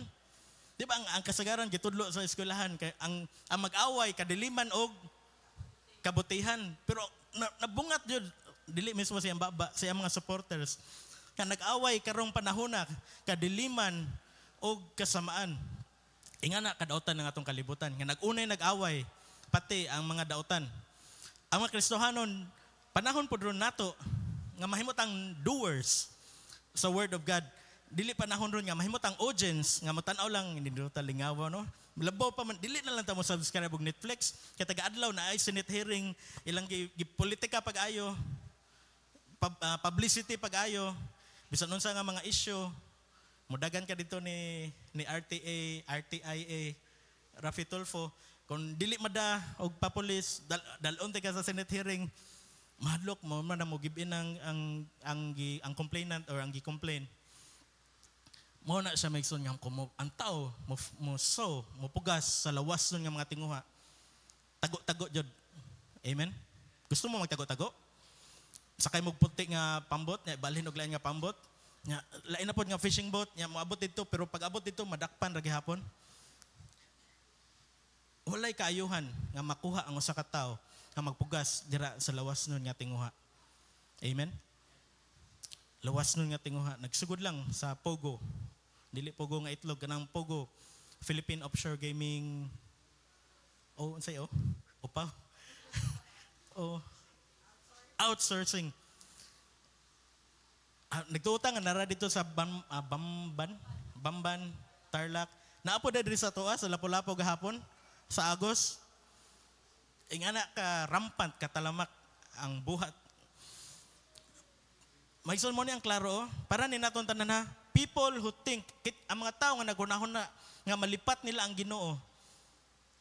Di ba ang kasagaran gitudlo sa eskwelahan kay ang mag-away kadiliman og kabutihan pero nabungat jud dili mismo siyang baba siyang mga supporters nga nag-away karong panahona kadiliman og kasamaan. Ingana kadautan ng atong kalibutan nga nag-unay nag-away pati ang mga dautan. Ang mga Kristohanon panahon pud ron nato nga mahimutang doers sa word of God. Dili panahon ron nga mahimutang audience nga matan-aw lang hindi ta lingawa no. Labaw pa man dili na lang ta mo subscribe og Netflix kay taga-adlaw na ay Senate hearing ilang politika pag-ayo publicity pag-ayo bisan unsa nga mga issue mudagan ka dito ni RTIA Rafi Tulfo kung dili mada og papulis dalon ka sa Senate hearing mahadlok mo man mo give in ang complainant or ang gi-complain mo na siya maigsoon nga ang tao mo pugas sa lawas nun nga mga tinguha tago-tago jud. Amen. Gusto mo magtago-tago? Sakay mo puti nga pambot, nya balhin og lain nga pambot. Nya lain na pod nga fishing boat, nya moabot dito pero pag abot dito madakpan ra gihapon. Walay kaayuhan nga makuha ang usa ka tawo nga magpugas dira sa lawas nun nga tinguha. Amen. Lawas nun nga tinguha. Nagsugod lang sa Pogo. Dili Pogo nga itlog kanang Pogo. Philippine Offshore Gaming. Oh, unsay oh? Upa. Oh. Outsourcing. Nagtuutang nga nara dito sa Bamban, Tarlac. Naapo diri sa tuwa sa Lapu-Lapu gahapon sa Agos. Ingana ka rampant katalamak ang buhat. Maigsoon mo ni ang klaro para ni naton tanan ha. People who think ang mga tao nga nagunahon na nga malipat nila ang Ginoo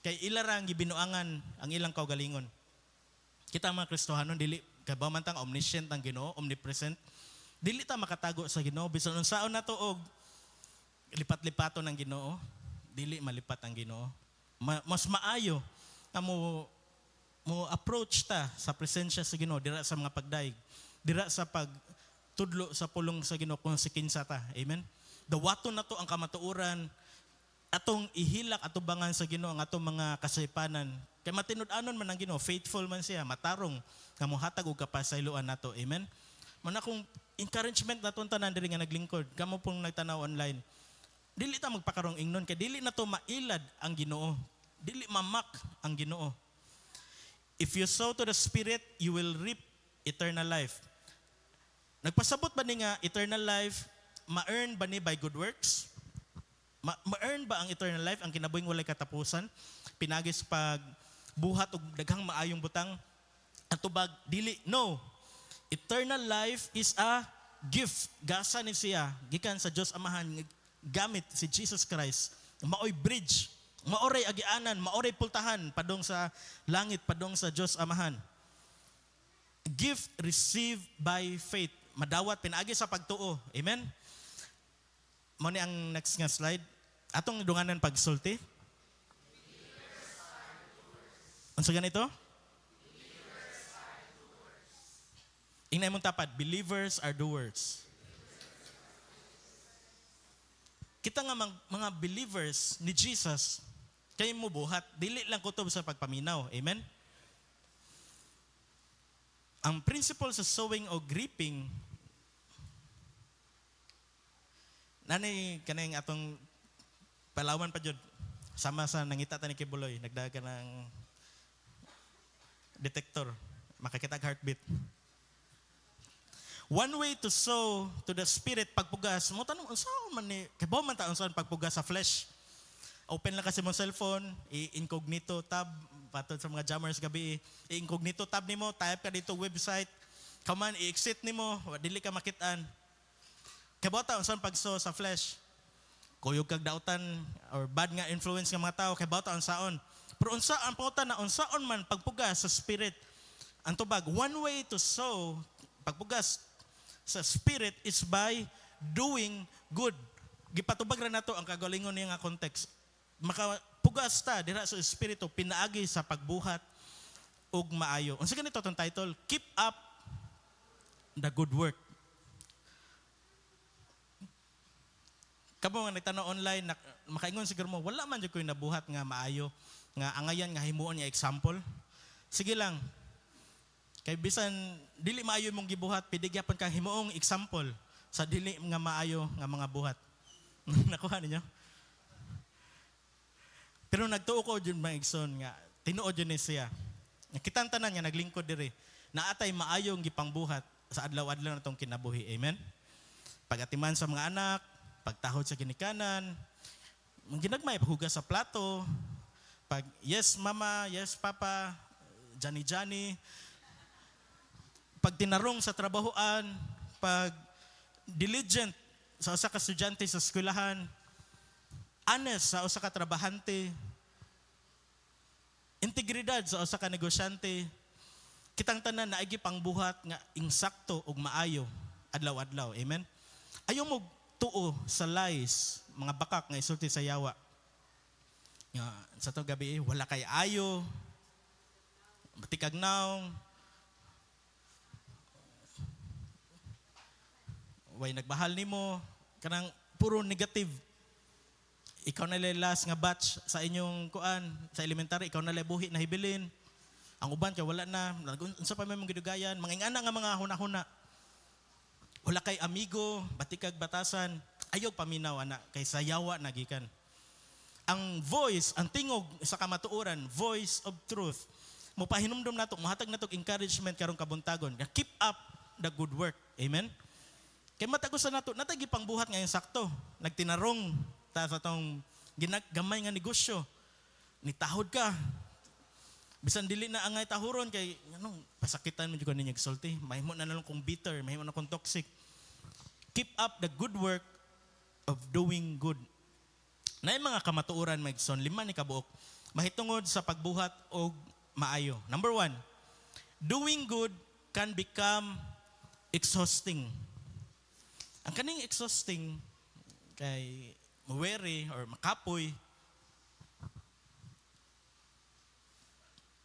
kay ila ra ang gibinuangan ang ilang kaugalingon. Kita mga Kristohanon dili kabaw man tang omniscient ang Ginoo, omnipresent. Dili ta makatago sa Ginoo bisan unsaon nato og lipat-lipaton ang Ginoo, dili malipat ang Ginoo. Mas maayo nga mo approach ta sa presensya sa Ginoo dira sa mga pagdaig, dira sa pagtudlo sa pulong sa Ginoo kung sikinsa ta. Amen. Dawaton nato ang kamatuoran atong ihilak atubangan sa Ginoo ang atong mga kasaypanan. Kay matinud-anon man ang Ginoo, faithful man siya, matarong nga mohatag og kapasayloan nato. Amen. Man akong encouragement naton tanan diri nga naglingkod, kamo pong nagtanaw online. Dili ta magpakarong ingnon kay dili nato mailad ang Ginoo. Dili mamak ang Ginoo. If you sow to the Spirit, you will reap eternal life. Nagpasabot ba ni nga eternal life, ma-earn ba ni by good works? Ma-earn ba ang eternal life, ang kinabuhing walay katapusan? Pinagis pag buhat og daghang maayong butang? Atubag, dili, no. Eternal life is a gift. Gasa ni siya, gikan sa Diyos Amahan, gamit si Jesus Christ. Maoy bridge, maoray agianan, maoray pultahan, padong sa langit, padong sa Diyos Amahan. Gift received by faith. Madawat, pinagi sa pagtuo. Amen? Mo ni ang next nga slide. Atong dunganan pagsulti. Unsa ganito? Ingnan mong tapat, believers are doers. Kita nga mga believers ni Jesus, kayo mo buhat, dili lang kutob sa pagpaminaw. Amen? Ang principle sa sowing o reaping, nanay kanang atong Palawan pa jud, sama sa nangita ta ni Kibuloy, nagdaga ng detector, makakita ang heartbeat. One way to sow to the Spirit, pagpugas, mo tanong, unsaon man ni, kabaw man ta unsaon pagpugas sa flesh. Open lang kasi mo cellphone, i-incognito tab, patod sa mga jammers gabi, i-incognito tab nimo, type ka dito website, kaman i-exit nimo, dili ka makitaan. Kabaw ta unsaon pag-sow sa flesh. Kuyog kag dautan or bad nga influence ng mga tao, kabaw ta unsaon. Pero ang pangutan na unsaon man pagpugas sa spirit. Ang tubag, one way to sow pagpugas sa spirit is by doing good. Gipatubag ra nato ang kagalingon niya nga context. Makapugas ta dira sa espiritu pinaagi sa pagbuhat ug maayo. Unsa ganito tong title? Keep up the good work. Kamo nga nagtanaw online, makaingon siguro mo, wala man jud ko'y nabuhat nga maayo, nga angayan nga himuon niya example. Sige lang. Kay bisan dili maayo mong gibuhat, pidigyapan ka himuong example sa dili nga maayo nga mga buhat. Nakuha ninyo? Pero nagtuo ko jud mga igsoon nga tinuod jud ni siya. Nakitang tanan nga naglingkod diri. Naatay maayong gipangbuhat sa adlaw-adlaw natong kinabuhi. Amen. Pagatiman sa mga anak, pagtahod sa ginikanan, ginagmay paghugas sa plato, pag yes mama, yes papa, Johnny, pag tinarong sa trabahoan, pag diligent sa usa ka estudyante sa eskwelahan, honest sa usa ka trabahante, integridad sa usa ka negosyante, kitang tanan naigi pangbuhat nga insakto ug maayo adlaw-adlaw. Amen. Ayaw mo tuo sa lies, mga bakak nga isulti sa yawa. Nga, sa to gabi, wala kay ayo, batikag naong, way nagbahal nimo, kanang puro negative. Ikaw na last nga batch sa inyong kuan, sa elementary, ikaw na buhi na hibilin. Ang uban kay wala na, unsa pa may mong gidugayan, mangingana nga mga huna-huna. Wala kay amigo, batikag batasan, ayog paminaw ana kay sayawa nagikan. Ang voice, ang tingog sa kamatuoran, voice of truth. Mopahinumdum nato, mohatag nato encouragement karong kabuntagon. Keep up the good work. Amen. Kay matagusan nato, natagi pangbuhat ngayon sakto. Nagtinarong ta sa tong ginagamay nga negosyo. Nitahod ka. Bisan dili na angay tahuron kay anong pasakitan mo jud ninyo gisulti. Mahimo na lang kung bitter, mahimo na kung toxic. Keep up the good work of doing good. Naay mga kamatuoran Megson, 5 ni kabuok. Mahitungod sa pagbuhat og maayo. Number 1, doing good can become exhausting. Ang kaning exhausting kay muweri or makapoy.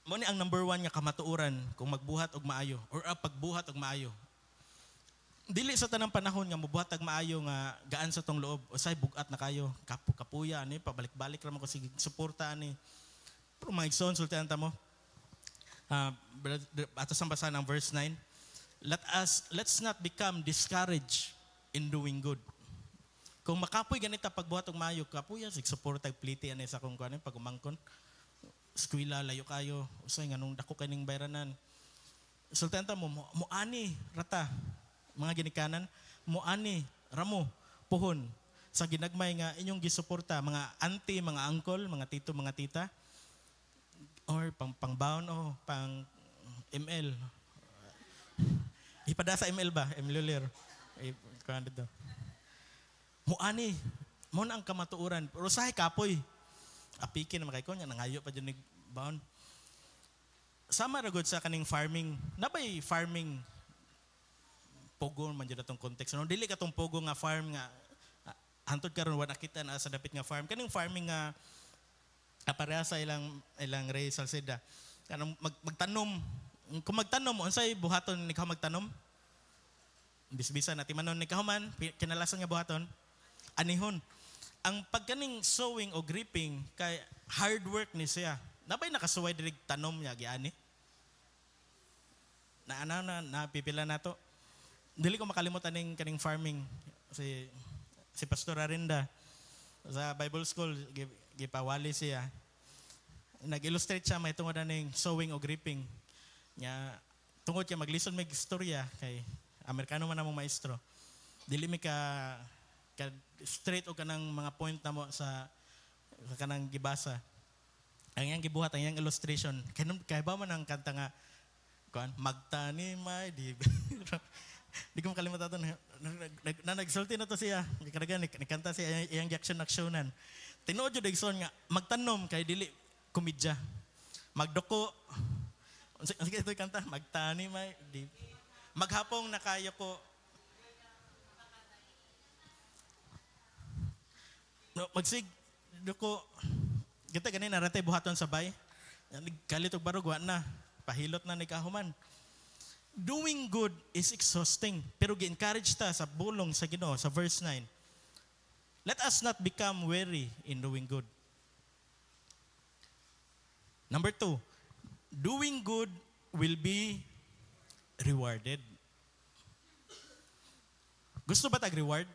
Mo ni ang number 1 nga kamatuoran kung magbuhat og maayo or pagbuhat og maayo. Dili sa tanang panahon nga mubuhat og maayo nga gaan sa tong loob usay bugat na kayo kapuya ani pabalik-balik ra man ko sige suporta ani. Pero mga igsoon sultihan ta mo. Ato sa basa ng verse 9. Let's not become discouraged in doing good. Kung makapoy ganita pagbuhat og maayo, kapuya sig suporta pliti ani sa kung kanin pag umangkon. Eskwela layo kayo, usay nga nung dako kaning bayranan. Sultan ta mo ani rata mga ginikanan, mo ani ramo puhon sa ginagmay nga inyong gisuporta mga auntie, mga uncle, mga tito, mga tita or pangbaon o pang ML. Ipada sa ML ba? ML Lir. Kuan dito. Mo ani mo na ang kamatuoran pero sahay kapoy. Apikin na makay ko niya, nangayo pa dyan nagbaon. Sama ragod sa kaning farming. Nabay farming pogo man dyan itong context. No? Dili ka itong pogo nga farm nga hantod karon wa nakita na sa dapit nga farm. Kaning farming nga apareha sa ilang Ray Salceda. Kanang magtanom. Kung magtanom, unsay buhaton ni ka magtanom? Bisbisa na timanon ni kahuman, kinalasan nga buhaton. Anihon. Ang pagkaning sowing o reaping kay hard work ni siya. Nabay nakasuway diri tanom niya giani. Napipila nato. Dili ko makalimutan ning kaning farming si Pastor Arinda sa Bible School gipawali siya. Nag-illustrate siya may tungod ning sowing o reaping. Nya tungod kay maglison may istorya kay Amerikano man namong maestro. Dili mi ka straight o kanang mga point na mo sa kanang gibasa. Ang iyang gibuhat, ang iyang illustration. Kaya ba man ang kanta nga, magtanim ay di. Di ko makalimutan ito. Nagsulti na to siya. Kaya nikanta siya iyang action-actionan. Tinood yun, Dagson nga, magtanom kay dili komedya. Magduko. Sige, ito yung kanta. Magtani, maghapong na kayo ko. No, duko. Kita ganun naratay buhaton sabay. Kalit og barog, wa na. Pahilot na ni kahuman. Doing good is exhausting. Pero gi-encourage ta sa bulong sa Ginoo sa verse 9. Let us not become weary in doing good. Number 2, doing good will be rewarded. Gusto ba tag reward?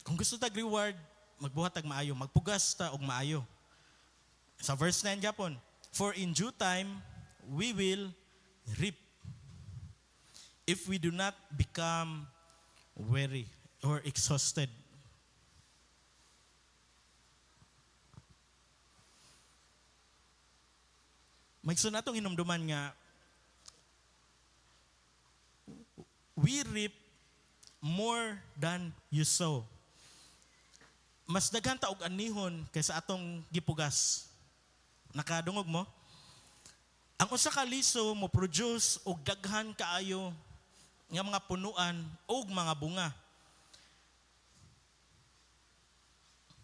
Kung gusto tag reward, magbuhat tag maayo, magpugas ta og maayo. Sa verse 9 gapon, for in due time we will reap if we do not become weary or exhausted. Magsun natong hinumduman nga we reap more than you sow. Mas daghan ta og anihon kaysa atong gipugas. Nakadungog mo? Ang usa ka liso mo produce og daghan kaayo nga mga punuan og mga bunga.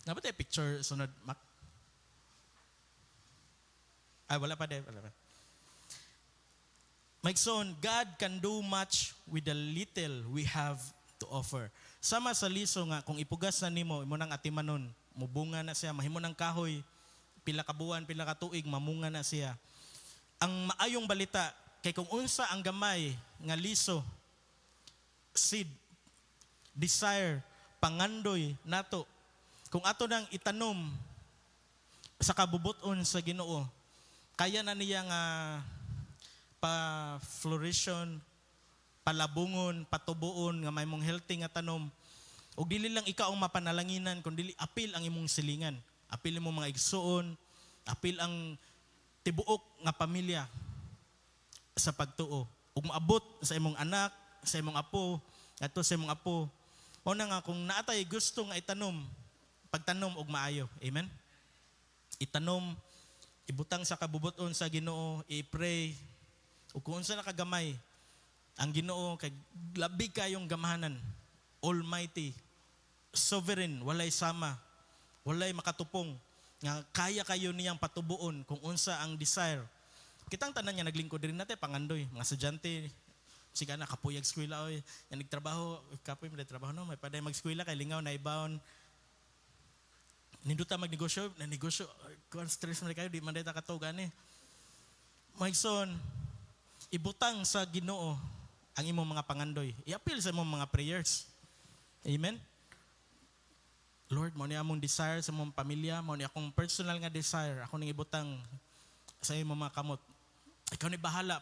Dapat ay picture sunod, Mac? Ay, wala pa. Mike son, God can do much with the little we have to offer. Sama sa liso nga, kung ipugas na nimo, imo nang atimanon, mubunga na siya, mahimo ng kahoy, pila ka buwan, pila ka tuig, mamunga na siya. Ang maayong balita, kay kung unsa ang gamay nga liso, seed, desire, pangandoy nato, kung ato nang itanom sa kabubuton sa Ginoo, kaya na niya nga pa-flourishon, palabungon, patubuon, nga may mong healthy nga tanom. O dili lang ikaw ang mapanalanginan, kundi apil ang imong silingan. Apil imong mga igsuon, apil ang tibuok nga pamilya sa pagtuo. Ug maabot sa imong anak, sa imong apo, ato sa imong apo. Mao na nga kung naatay gusto nga itanom, pagtanom og maayo. Amen. Itanom, ibutang sa kabubuton sa Ginoo, i-pray. Ug kung unsa nakagamay ang Ginoo kay labi kayong gamahanan, Almighty, sovereign, walay sama, walay makatupong nga kaya kayo niyang patubuon kung unsa ang desire. Kitang tanan nga naglingkod rin natin pangandoy, mga estudyante, siga na kapuyag eskwela oy, nga nagtrabaho, kapoy may trabaho no, may paday mag-eskwela kay lingaw na ibaon. Ninduta magnegosyo, na negosyo, kung stress na kayo, di man dahil takatugan eh. My son, ibutang sa Ginoo ang imong mga pangandoy. I-appeal sa imong mga prayers. Amen? Lord, mo ni among desire sa imong pamilya, mo ni akong personal nga desire, ako nang ibutang sa imong mga kamot. Ikaw ni bahala,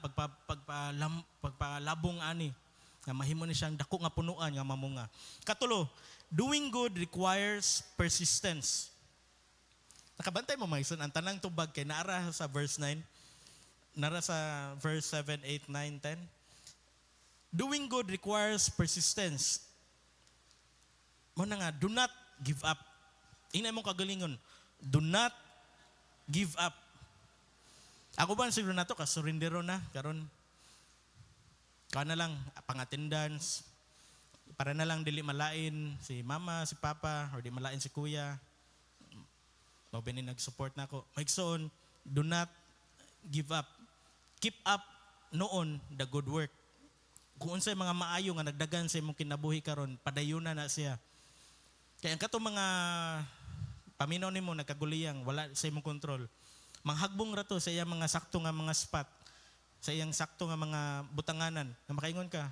pagpalabong ani, nga mahimo ni siyang dako nga punuan, nga mamunga. Katulo, doing good requires persistence. Nakabantay mo, Maison, ang tanang tubag kay naara sa verse 9, nara sa verse 7, 8, 9, 10. Doing good requires persistence. Mo na nga, do not give up. Inay mong kagalingon, do not give up. Ako ba siguro na to, kasurindero na, karon ka na lang, pang-attendance, para na lang dili malain si mama, si papa, or di malain si kuya. Mabini nag-support na ako. Maigsoon, do not give up. Keep up noon the good work. Kung unsay mga maayo nga nagdagan sa imong kinabuhi karon, padayuna na siya. Kaya ang katong mga paminaw nimo nagkaguliyang, wala sa imong kontrol. Manghagbong rato sa iyang mga sakto nga mga spot, sa iyang sakto nga mga butanganan, na makaingon ka,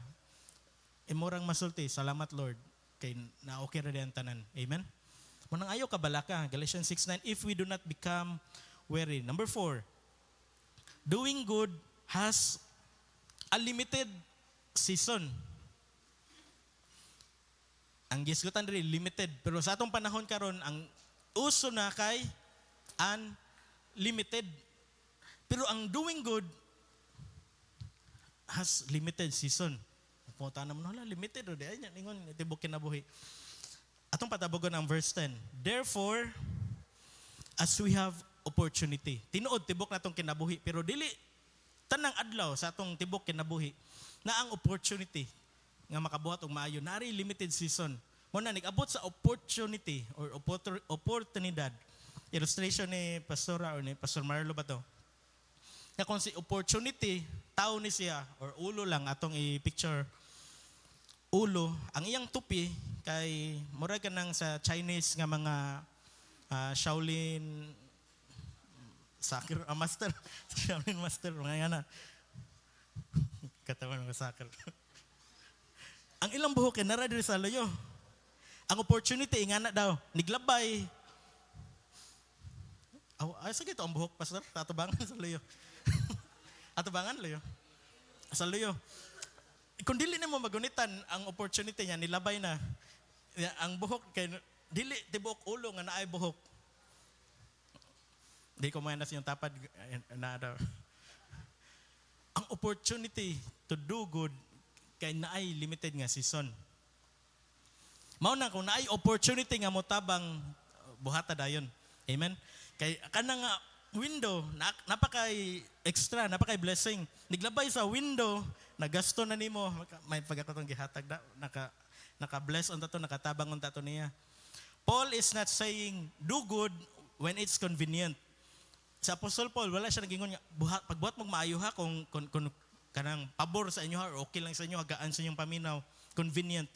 imurang masulti, salamat Lord, kay na okay ra diyan tanan. Amen? Manang ayaw kabala ka, Galatians 6:9, if we do not become weary. Number 4, doing good has a limited season. Ang gisgutan rin, limited. Pero sa atong panahon karon ang uso na kay unlimited. Pero ang doing good has limited season. Pumunta naman, wala, limited o di ay, ningon, tibok kinabuhi. Atong patabogon ang verse 10. Therefore, as we have opportunity. Tinuod tibok na tong kinabuhi pero dili tanang adlaw sa atong tibok kinabuhi na ang opportunity nga makabuhat og maayo nari limited season. Mo na nigabot sa opportunity or oportunidad. Illustration ni Pastora or ni Pastor Marlo ba to? Na kung si opportunity, tao ni siya or ulo lang atong i-picture. Ulo, ang iyang tupi kay murag ka nang sa Chinese nga mga Shaolin soccer master, Shaolin master mga yana. Katawan ng soccer. Ang ilang buhok kay nara diri sa loyo. Ang opportunity ingana daw, niglabay. Ay sige to ang buhok pastor, tatabangan sa loyo. Atabangan loyo. Sa loyo. Kung dili nimo magunitan ang opportunity niya nilabay na ang buhok kay dili tibuok ulo nga naay buhok. Di ko mayanas yung tapad na daw. Ang opportunity to do good kay naay limited nga season. Mao na kung naay opportunity nga motabang buhata dayon. Amen. Kay kana nga window napakay extra, napakay blessing. Niglabay sa window, nagasto na nimo may pagkatong gihatag da naka-bless on tato, nakatabang on tato niya. Paul is not saying do good when it's convenient. Sa Apostle Paul wala siya nagingon nga pagbuhat mo maayo ha kung kanang pabor sa inyo ha or okay lang sa inyo, hagaan sa inyong paminaw, convenient.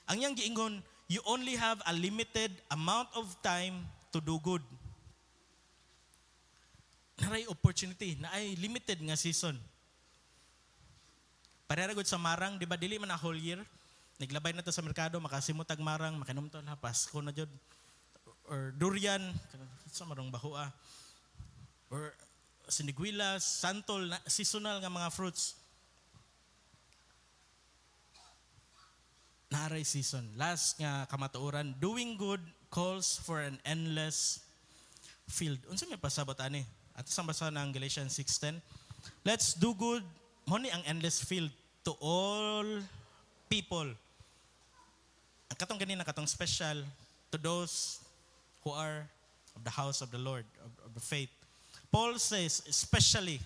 Ang yang giingon, you only have a limited amount of time to do good. Naray opportunity, naay limited nga season. Pareragod sa marang, di ba dili man a whole year? Naglabay na to sa merkado, makasimutag marang, makinom to na, Pasko na jud. Or durian, sa marong bahua. Or siniguilas, santol, seasonal nga mga fruits. Naray season. Last nga kamatuoran, doing good calls for an endless field. Unsa may pasabot ani? At sa basa ng Galatians 6:10. Let's do good. Mo ni ang endless field to all people. Ang katong ganina katong special to those who are of the house of the Lord, of the faith. Paul says especially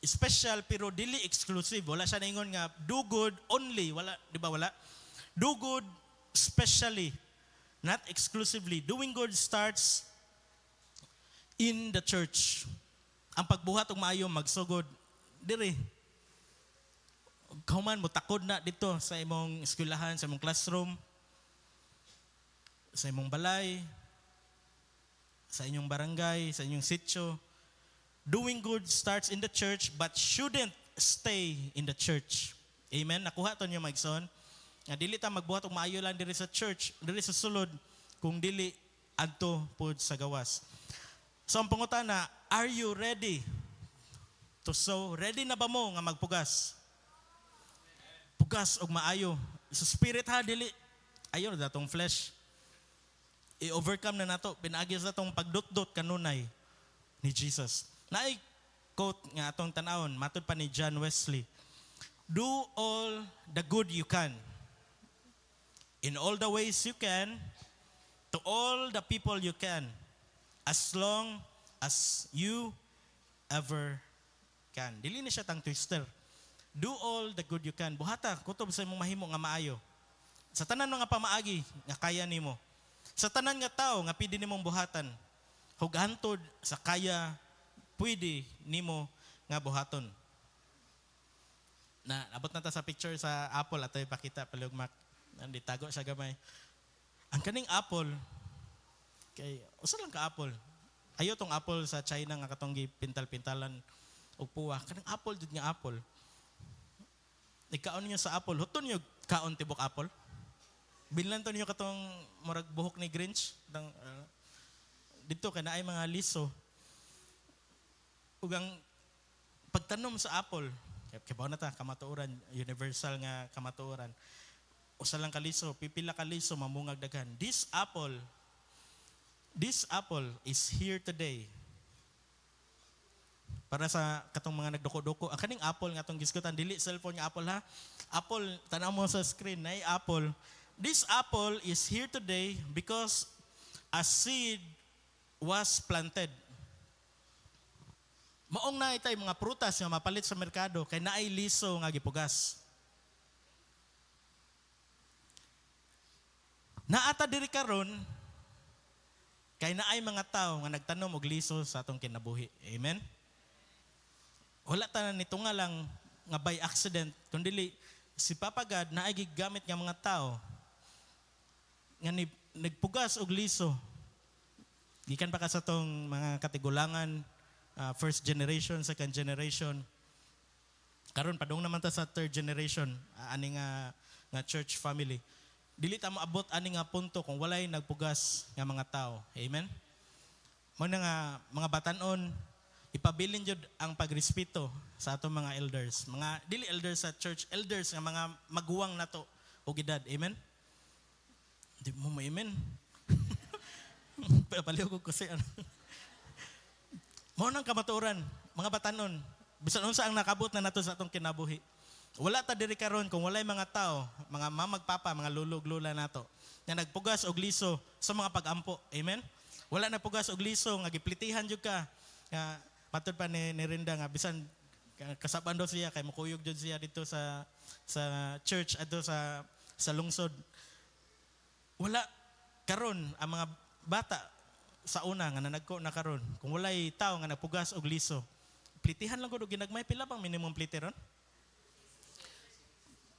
special pero dili exclusive. Wala siya naingon nga do good only. Wala, di ba wala? Do good specially, not exclusively. Doing good starts in the church. Ang pagbuhat og maayo magsugod diri. Kauman mo takod na dito sa imong eskwelahan, sa imong classroom, sa imong balay, sa inyong barangay, sa inyong sitio. Doing good starts in the church but shouldn't stay in the church. Amen. Nakuha to niyo maigsoon. Nga dili ta magbuhat og maayo lang diri sa church, diri sa sulod kung dili adto pud sa gawas. So ang pangutana, are you ready to sow? Ready na ba mo nga magpugas? Pugas og maayo. Sa spirit ha, dili ayo na datong flesh. I-overcome na nato, pinaagi sa atong pagdot-dot kanunay ni Jesus. Naay quote nga atong tan-awon, matud pa ni John Wesley. Do all the good you can. In all the ways you can, to all the people you can, as long as you ever can. Dili na siya tang twister. Do all the good you can. Buhata, kutob sa imong mahimo nga maayo. Sa tanan nga pamaagi nga kaya nimo. Sa tanan nga tao nga pwede nimong buhatan. Hugantod sa kaya pwede nimo nga buhaton. Na abot na ta sa picture sa apple atoy pakita palugmak. Nanditago siya gamay. Ang kaning apple, kay, usa lang ka apple. Ayo tong apple sa China nga katong pintal-pintalan og puwa. Kanang apple jud nga apple. Ikaon niyo sa apple, huton niyo kaon tibok apple. Binlan to niyo katong murag buhok ni Grinch. Dito kay naay mga liso. Ug ang pagtanom sa apple, kay bawo na ta kamatuoran, universal nga kamatuoran. Usa lang kaliso, pipila kaliso mamungag daghan. This apple is here today. Para sa katong mga nagduko-duko, ang kaning apple nga atong gisgutan dili cellphone nga apple ha. Apple, tanaw mo sa screen, nay apple. This apple is here today because a seed was planted. Maong na itay mga prutas nga mapalit sa merkado kay naay liso nga gipugas. Naata diri karon kay naay mga tao nga nagtanom og liso sa atong kinabuhi. Amen. Wala ta nito nga lang nga by accident kundi si Papa God naay gigamit nga mga tao nga nagpugas og liso. Gikan pa ka sa tong mga katigulangan, first generation, second generation. Karon padung naman ta sa third generation, ani nga church family. Dili ta maabot ani nga punto kung walay nagpugas nga mga tao. Amen. Mo na nga mga batan-on ipabilin jud ang pagrespeto sa atong mga elders. Mga dili elders sa church, elders nga mga maguwang nato og edad. Amen. Di mo amen. Paliw ko kasi ano. Mo nang kamatuoran, mga batan-on, bisan unsa ang nakabot na nato sa atong kinabuhi. Wala ta diri karon kung walay mga tao, mga mamagpapa, mga lulog lula nato nga nagpugas og liso sa mga pag-ampo. Amen. Wala nagpugas og liso nga giplitihan jud ka. Nga matud pa ni Rinda nga bisan kasaban daw siya kay mukuyog jud siya dito sa church adto sa lungsod. Wala karon ang mga bata sa una nga nanagko na karon kung walay tao nga nagpugas og liso. Plitihan lang gud og ginagmay pila bang minimum plite ron?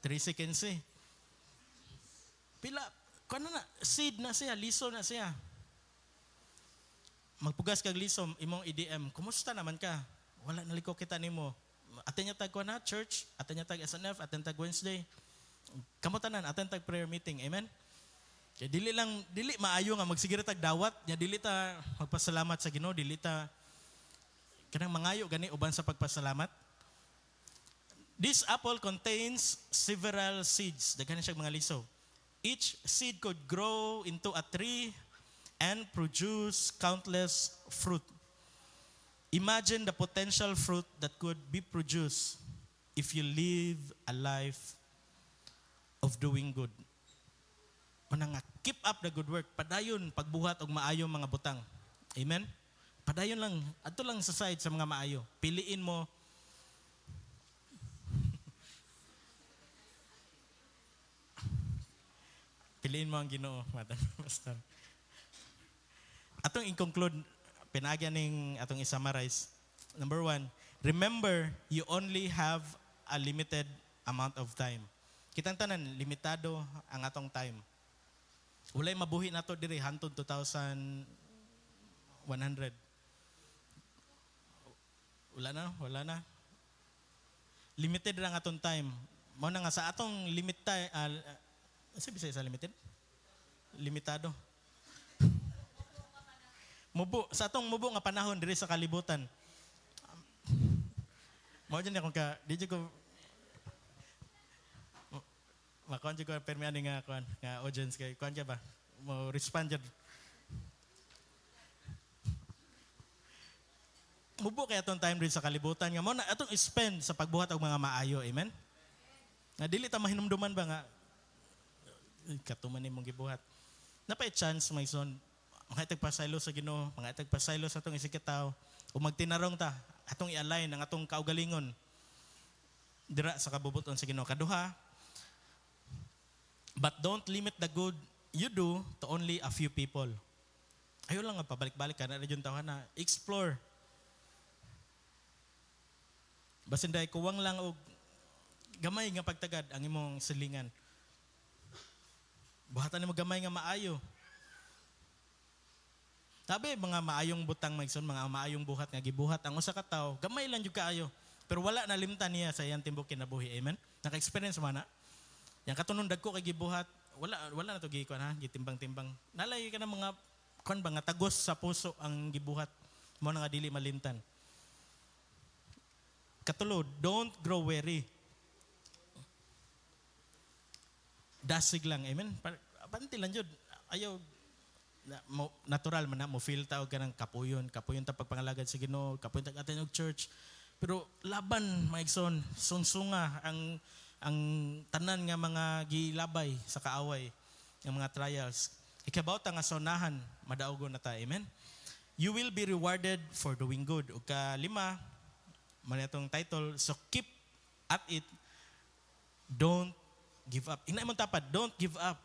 3 seconds eh. Pila, kano na, seed na siya, liso na siya. Magpugas kag liso, imong EDM, kumusta naman ka? Wala naliko kita nimo. Atin niya tag na church, atin niya tag SNF, atin tag Wednesday. Kamutanan, atin tag prayer meeting, amen? Kaya dili maayo nga magsigira tag dawat, nya dili ta magpasalamat sa Ginoo, dili ta kanang mangayo gani uban sa pagpasalamat. This apple contains several seeds. Daghan siya mga liso. Each seed could grow into a tree and produce countless fruit. Imagine the potential fruit that could be produced if you live a life of doing good. Manang keep up the good work. Padayon pagbuhat og maayo mga butang. Amen? Padayon lang. Adto lang sa side sa mga maayo. Piliin mo piliin mo ang Ginoo, Madam Pastor. Atong i-conclude, pinagyan ning atong i-summarize. Number 1, remember you only have a limited amount of time. Kitang tanan, limitado ang atong time. Walay mabuhi nato diri hantod 2100. Wala na. Limited lang atong time. Mao na nga sa atong sabi sa limited? Limitado. Sa atong mubo nga panahon diri sa kalibutan. Mao dyan akong di ko makuan ko permi ani nga audience kay kuan ka ba? Mo respond jud. Mubo kay atong time diri sa kalibutan nga mao na atong spend sa pagbuhat og mga maayo. Amen. Nga dili ta mahinumduman ba nga katuman nimong gibuhat. Napay chance my son, mga itagpasaylo sa Ginoo, mga itagpasaylo sa atong isikataw, o magtinarong ta, atong i-align ang atong kaugalingon dira sa kabubuton sa Ginoo. Kaduha, but don't limit the good you do to only a few people. Ayaw lang nga pabalik-balik ka na rin yung tawahan na explore. Basin dahil kuwang lang og gamay nga pagtagad ang imong silingan. Buhatan mo gamay nga maayo. Sabi, mga maayong butang maigsoon, mga maayong buhat nga gibuhat. Ang usa ka tawo, gamay lang jud kaayo. Pero wala na limtan niya sa iyang timbok kinabuhi. Amen? Naka-experience man na. Yang katunon dagko kay gibuhat, wala na to gikuan ha, gitimbang-timbang. Nalay ka na mga kuan ba nga tagos sa puso ang gibuhat. Mo nga dili malimtan. Katulo, don't grow weary. Dasig lang, amen? Panti lang yun. Ayaw, natural man na, mo feel tao ka ng kapuyon ta pagpangalagad sa Ginoo, kapuyon ta atin og church. Pero laban, maigsoon, sunsunga ang tanan nga mga gilabay sa kaaway, ng mga trials. Ikabaw ta nga sonahan, madaogon na ta, amen? You will be rewarded for doing good. O ka-5, man itong title. So keep at it. Don't give up. Ina mo tapat, don't give up.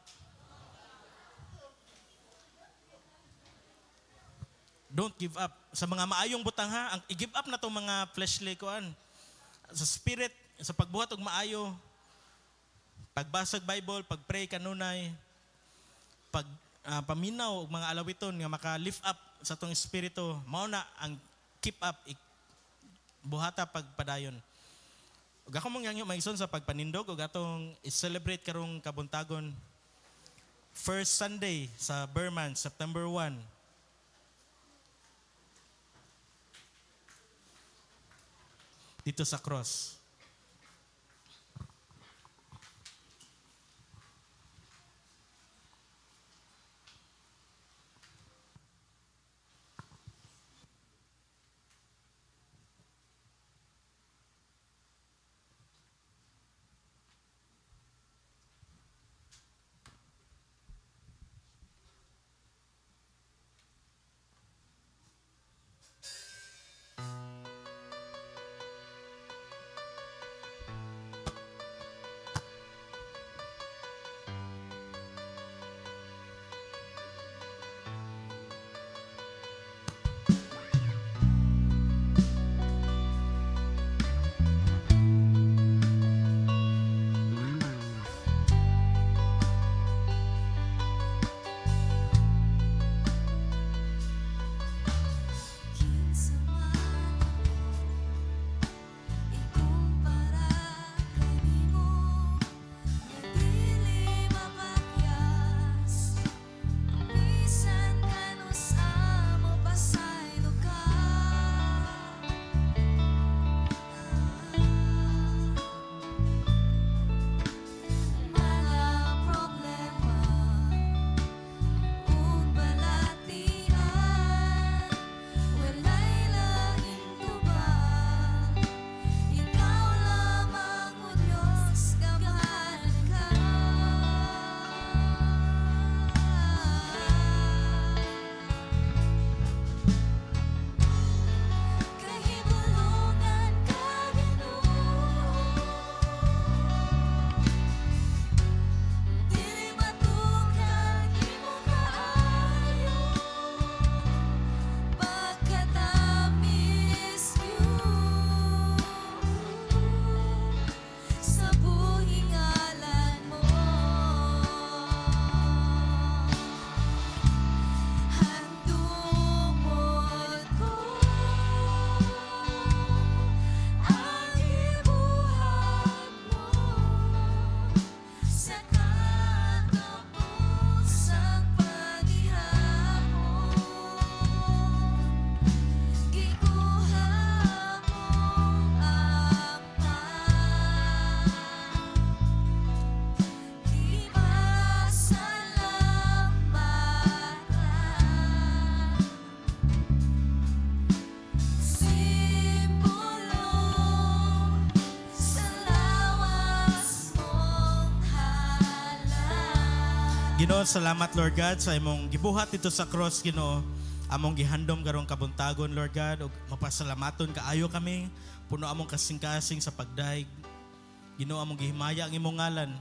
Don't give up. Sa mga maayong butang ha, ang i-give up na itong mga fleshly kuan. Sa spirit, sa pagbuhat og maayo, pagbasag Bible, pagpray kanunay, paminaw og mga alawiton nga maka-lift up sa tong espiritu, mao na ang keep up buhata pagpadayon. Ug ako mong yangyo maison sa pagpanindog ug atong i-celebrate karong kabuntagon. First Sunday sa Berman, September 1. Dito sa cross. Ginoo, salamat Lord God sa imong gibuhat dito sa cross, Ginoo. Among gihandom karong kabuntagon, Lord God, ug mapasalamaton kaayo kami. Puno among kasing-kasing sa pagdaig. Ginoo, among gihimaya ang imong ngalan.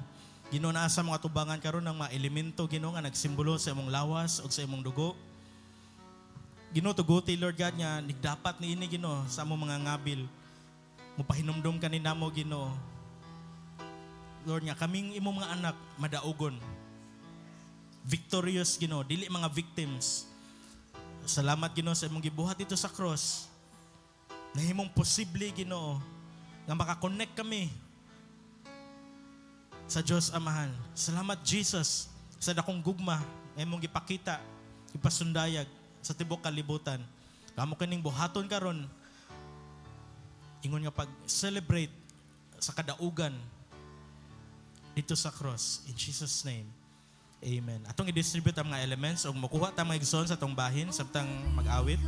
Ginoo, naa sa mga tubangan karon ng mga elemento, Ginoo, nga nagsimbolo sa imong lawas ug sa imong dugo. Ginoo, tuguti Lord God nga nigdapat niini, Ginoo, sa among mga ngabil. Mupahinumdum ka ni namo, Ginoo. Lord nga kaming imong mga anak madaugon. Victorious, Ginoo, dili mga victims. Salamat, Ginoo, sa imong gibuhat dito sa cross. Nahimong posible, Ginoo, nga makakonect kami sa Diyos Amahan. Salamat, Jesus, sa dakong gugma na imong gipakita, ipasundayag sa tibok kalibutan. Kamo kining buhaton karon, ingon nga pag-celebrate sa kadaugan dito sa cross. In Jesus' name. Amen. Atong i-distribute ang mga elements o makuha ta mga igsoon sa atong bahin samtang mag-awit.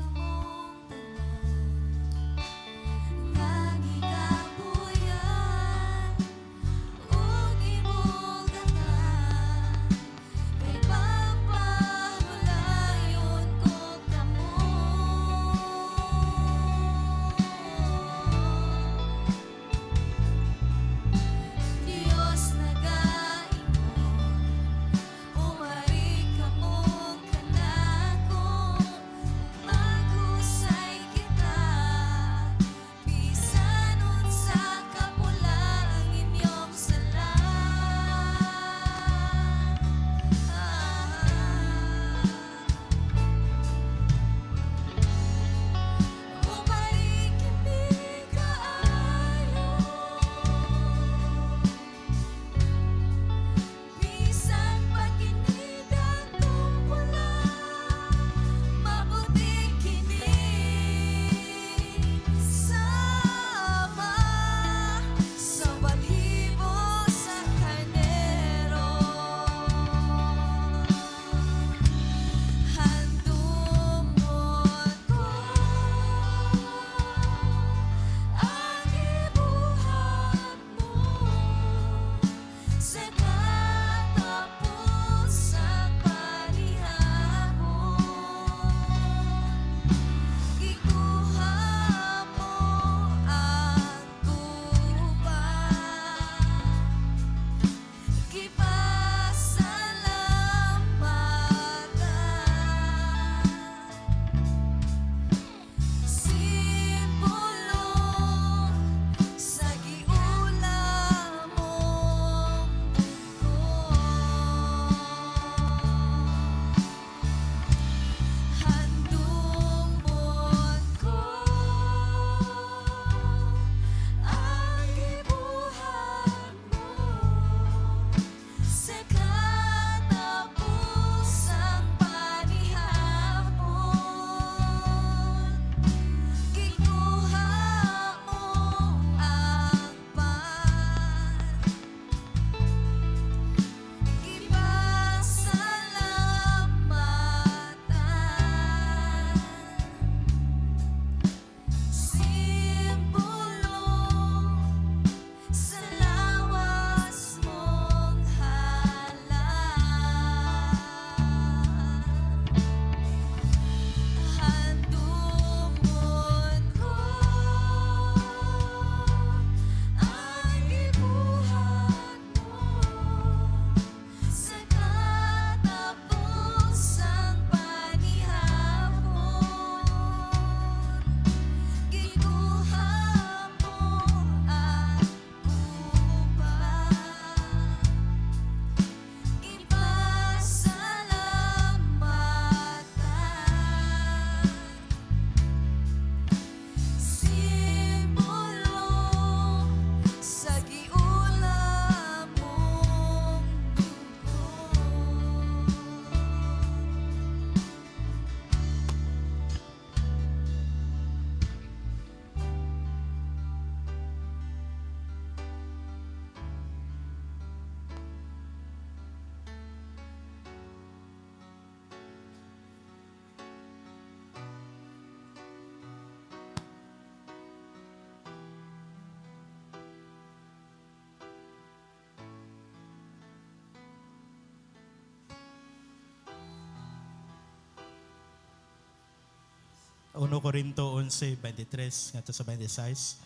1 Corinto 11:23 ngadto sa 26.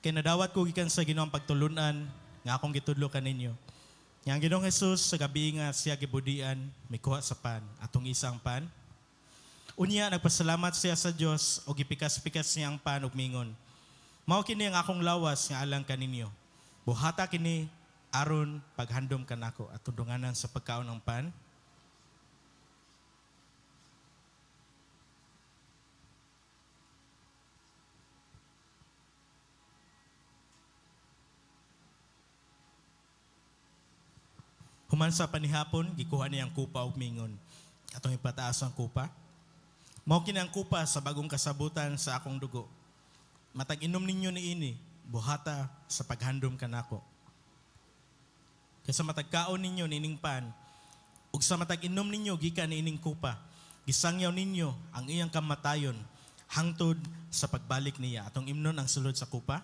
Kay nadawat ko gikan sa Ginoong pagtulunan nga akong gitudlo kaninyo. Nga ang Ginoong Hesus sa gabi nga siya gibudian, may kuha sa pan, atong isang pan. Unya nagpasalamat siya sa Dios o gipikas-pikas niya ang pan ug mingon. Mao kini ang akong lawas nga alang kaninyo. Buhata kini aron paghandom kanako at tudunganan sa pagkaon ng pan. Human sa panihapon, gikuha niya ang kupa ug mingon. Atong ipataas ang kupa. Mao kini ang kupa sa bagong kasabutan sa akong dugo. Matag inom ninyo niini, buhata sa paghandom kanako. Kaysa matag kaon ninyo nining pan, ug sa matag inom ninyo gikan niining kupa, gisangyaw ninyo ang iyang kamatayon hangtod sa pagbalik niya. Atong imnon ang sulod sa kupa.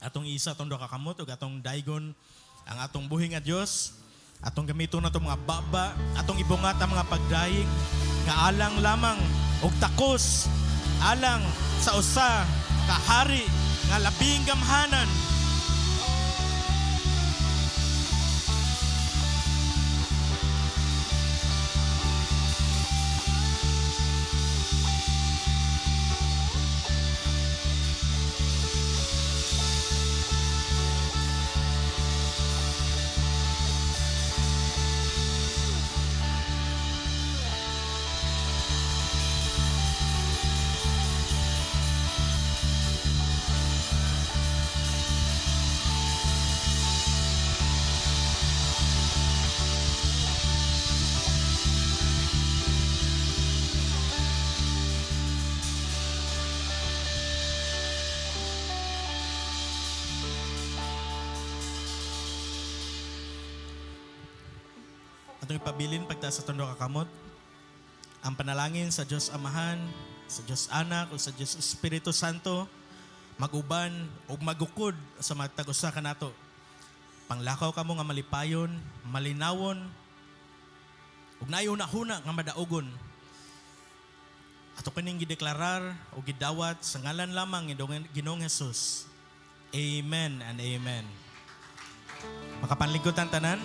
Atong isa atong duha ka kamot ug atong daygon ang atong buhi nga Dios. Atong gamiton nato mga baba, atong ibungat ang mga pagdayeg nga alang lamang og takos alang sa usa ka hari nga labing gamhanan. Atong ipabilin pagtaas sa tondo kakamot. Ang panalangin sa Diyos Amahan, sa Diyos Anak, o sa Diyos Espiritu Santo, maguban o magukod sa magtagusa ka nato. Panglakaw ka mo nga malipayon, malinawon, ug naayuna-huna nga madaugon. Ato kaning gideklarar o gidawat sa ngalan lamang ni Ginoong Hesus. Amen and amen. Makapanlingkod ang tanan.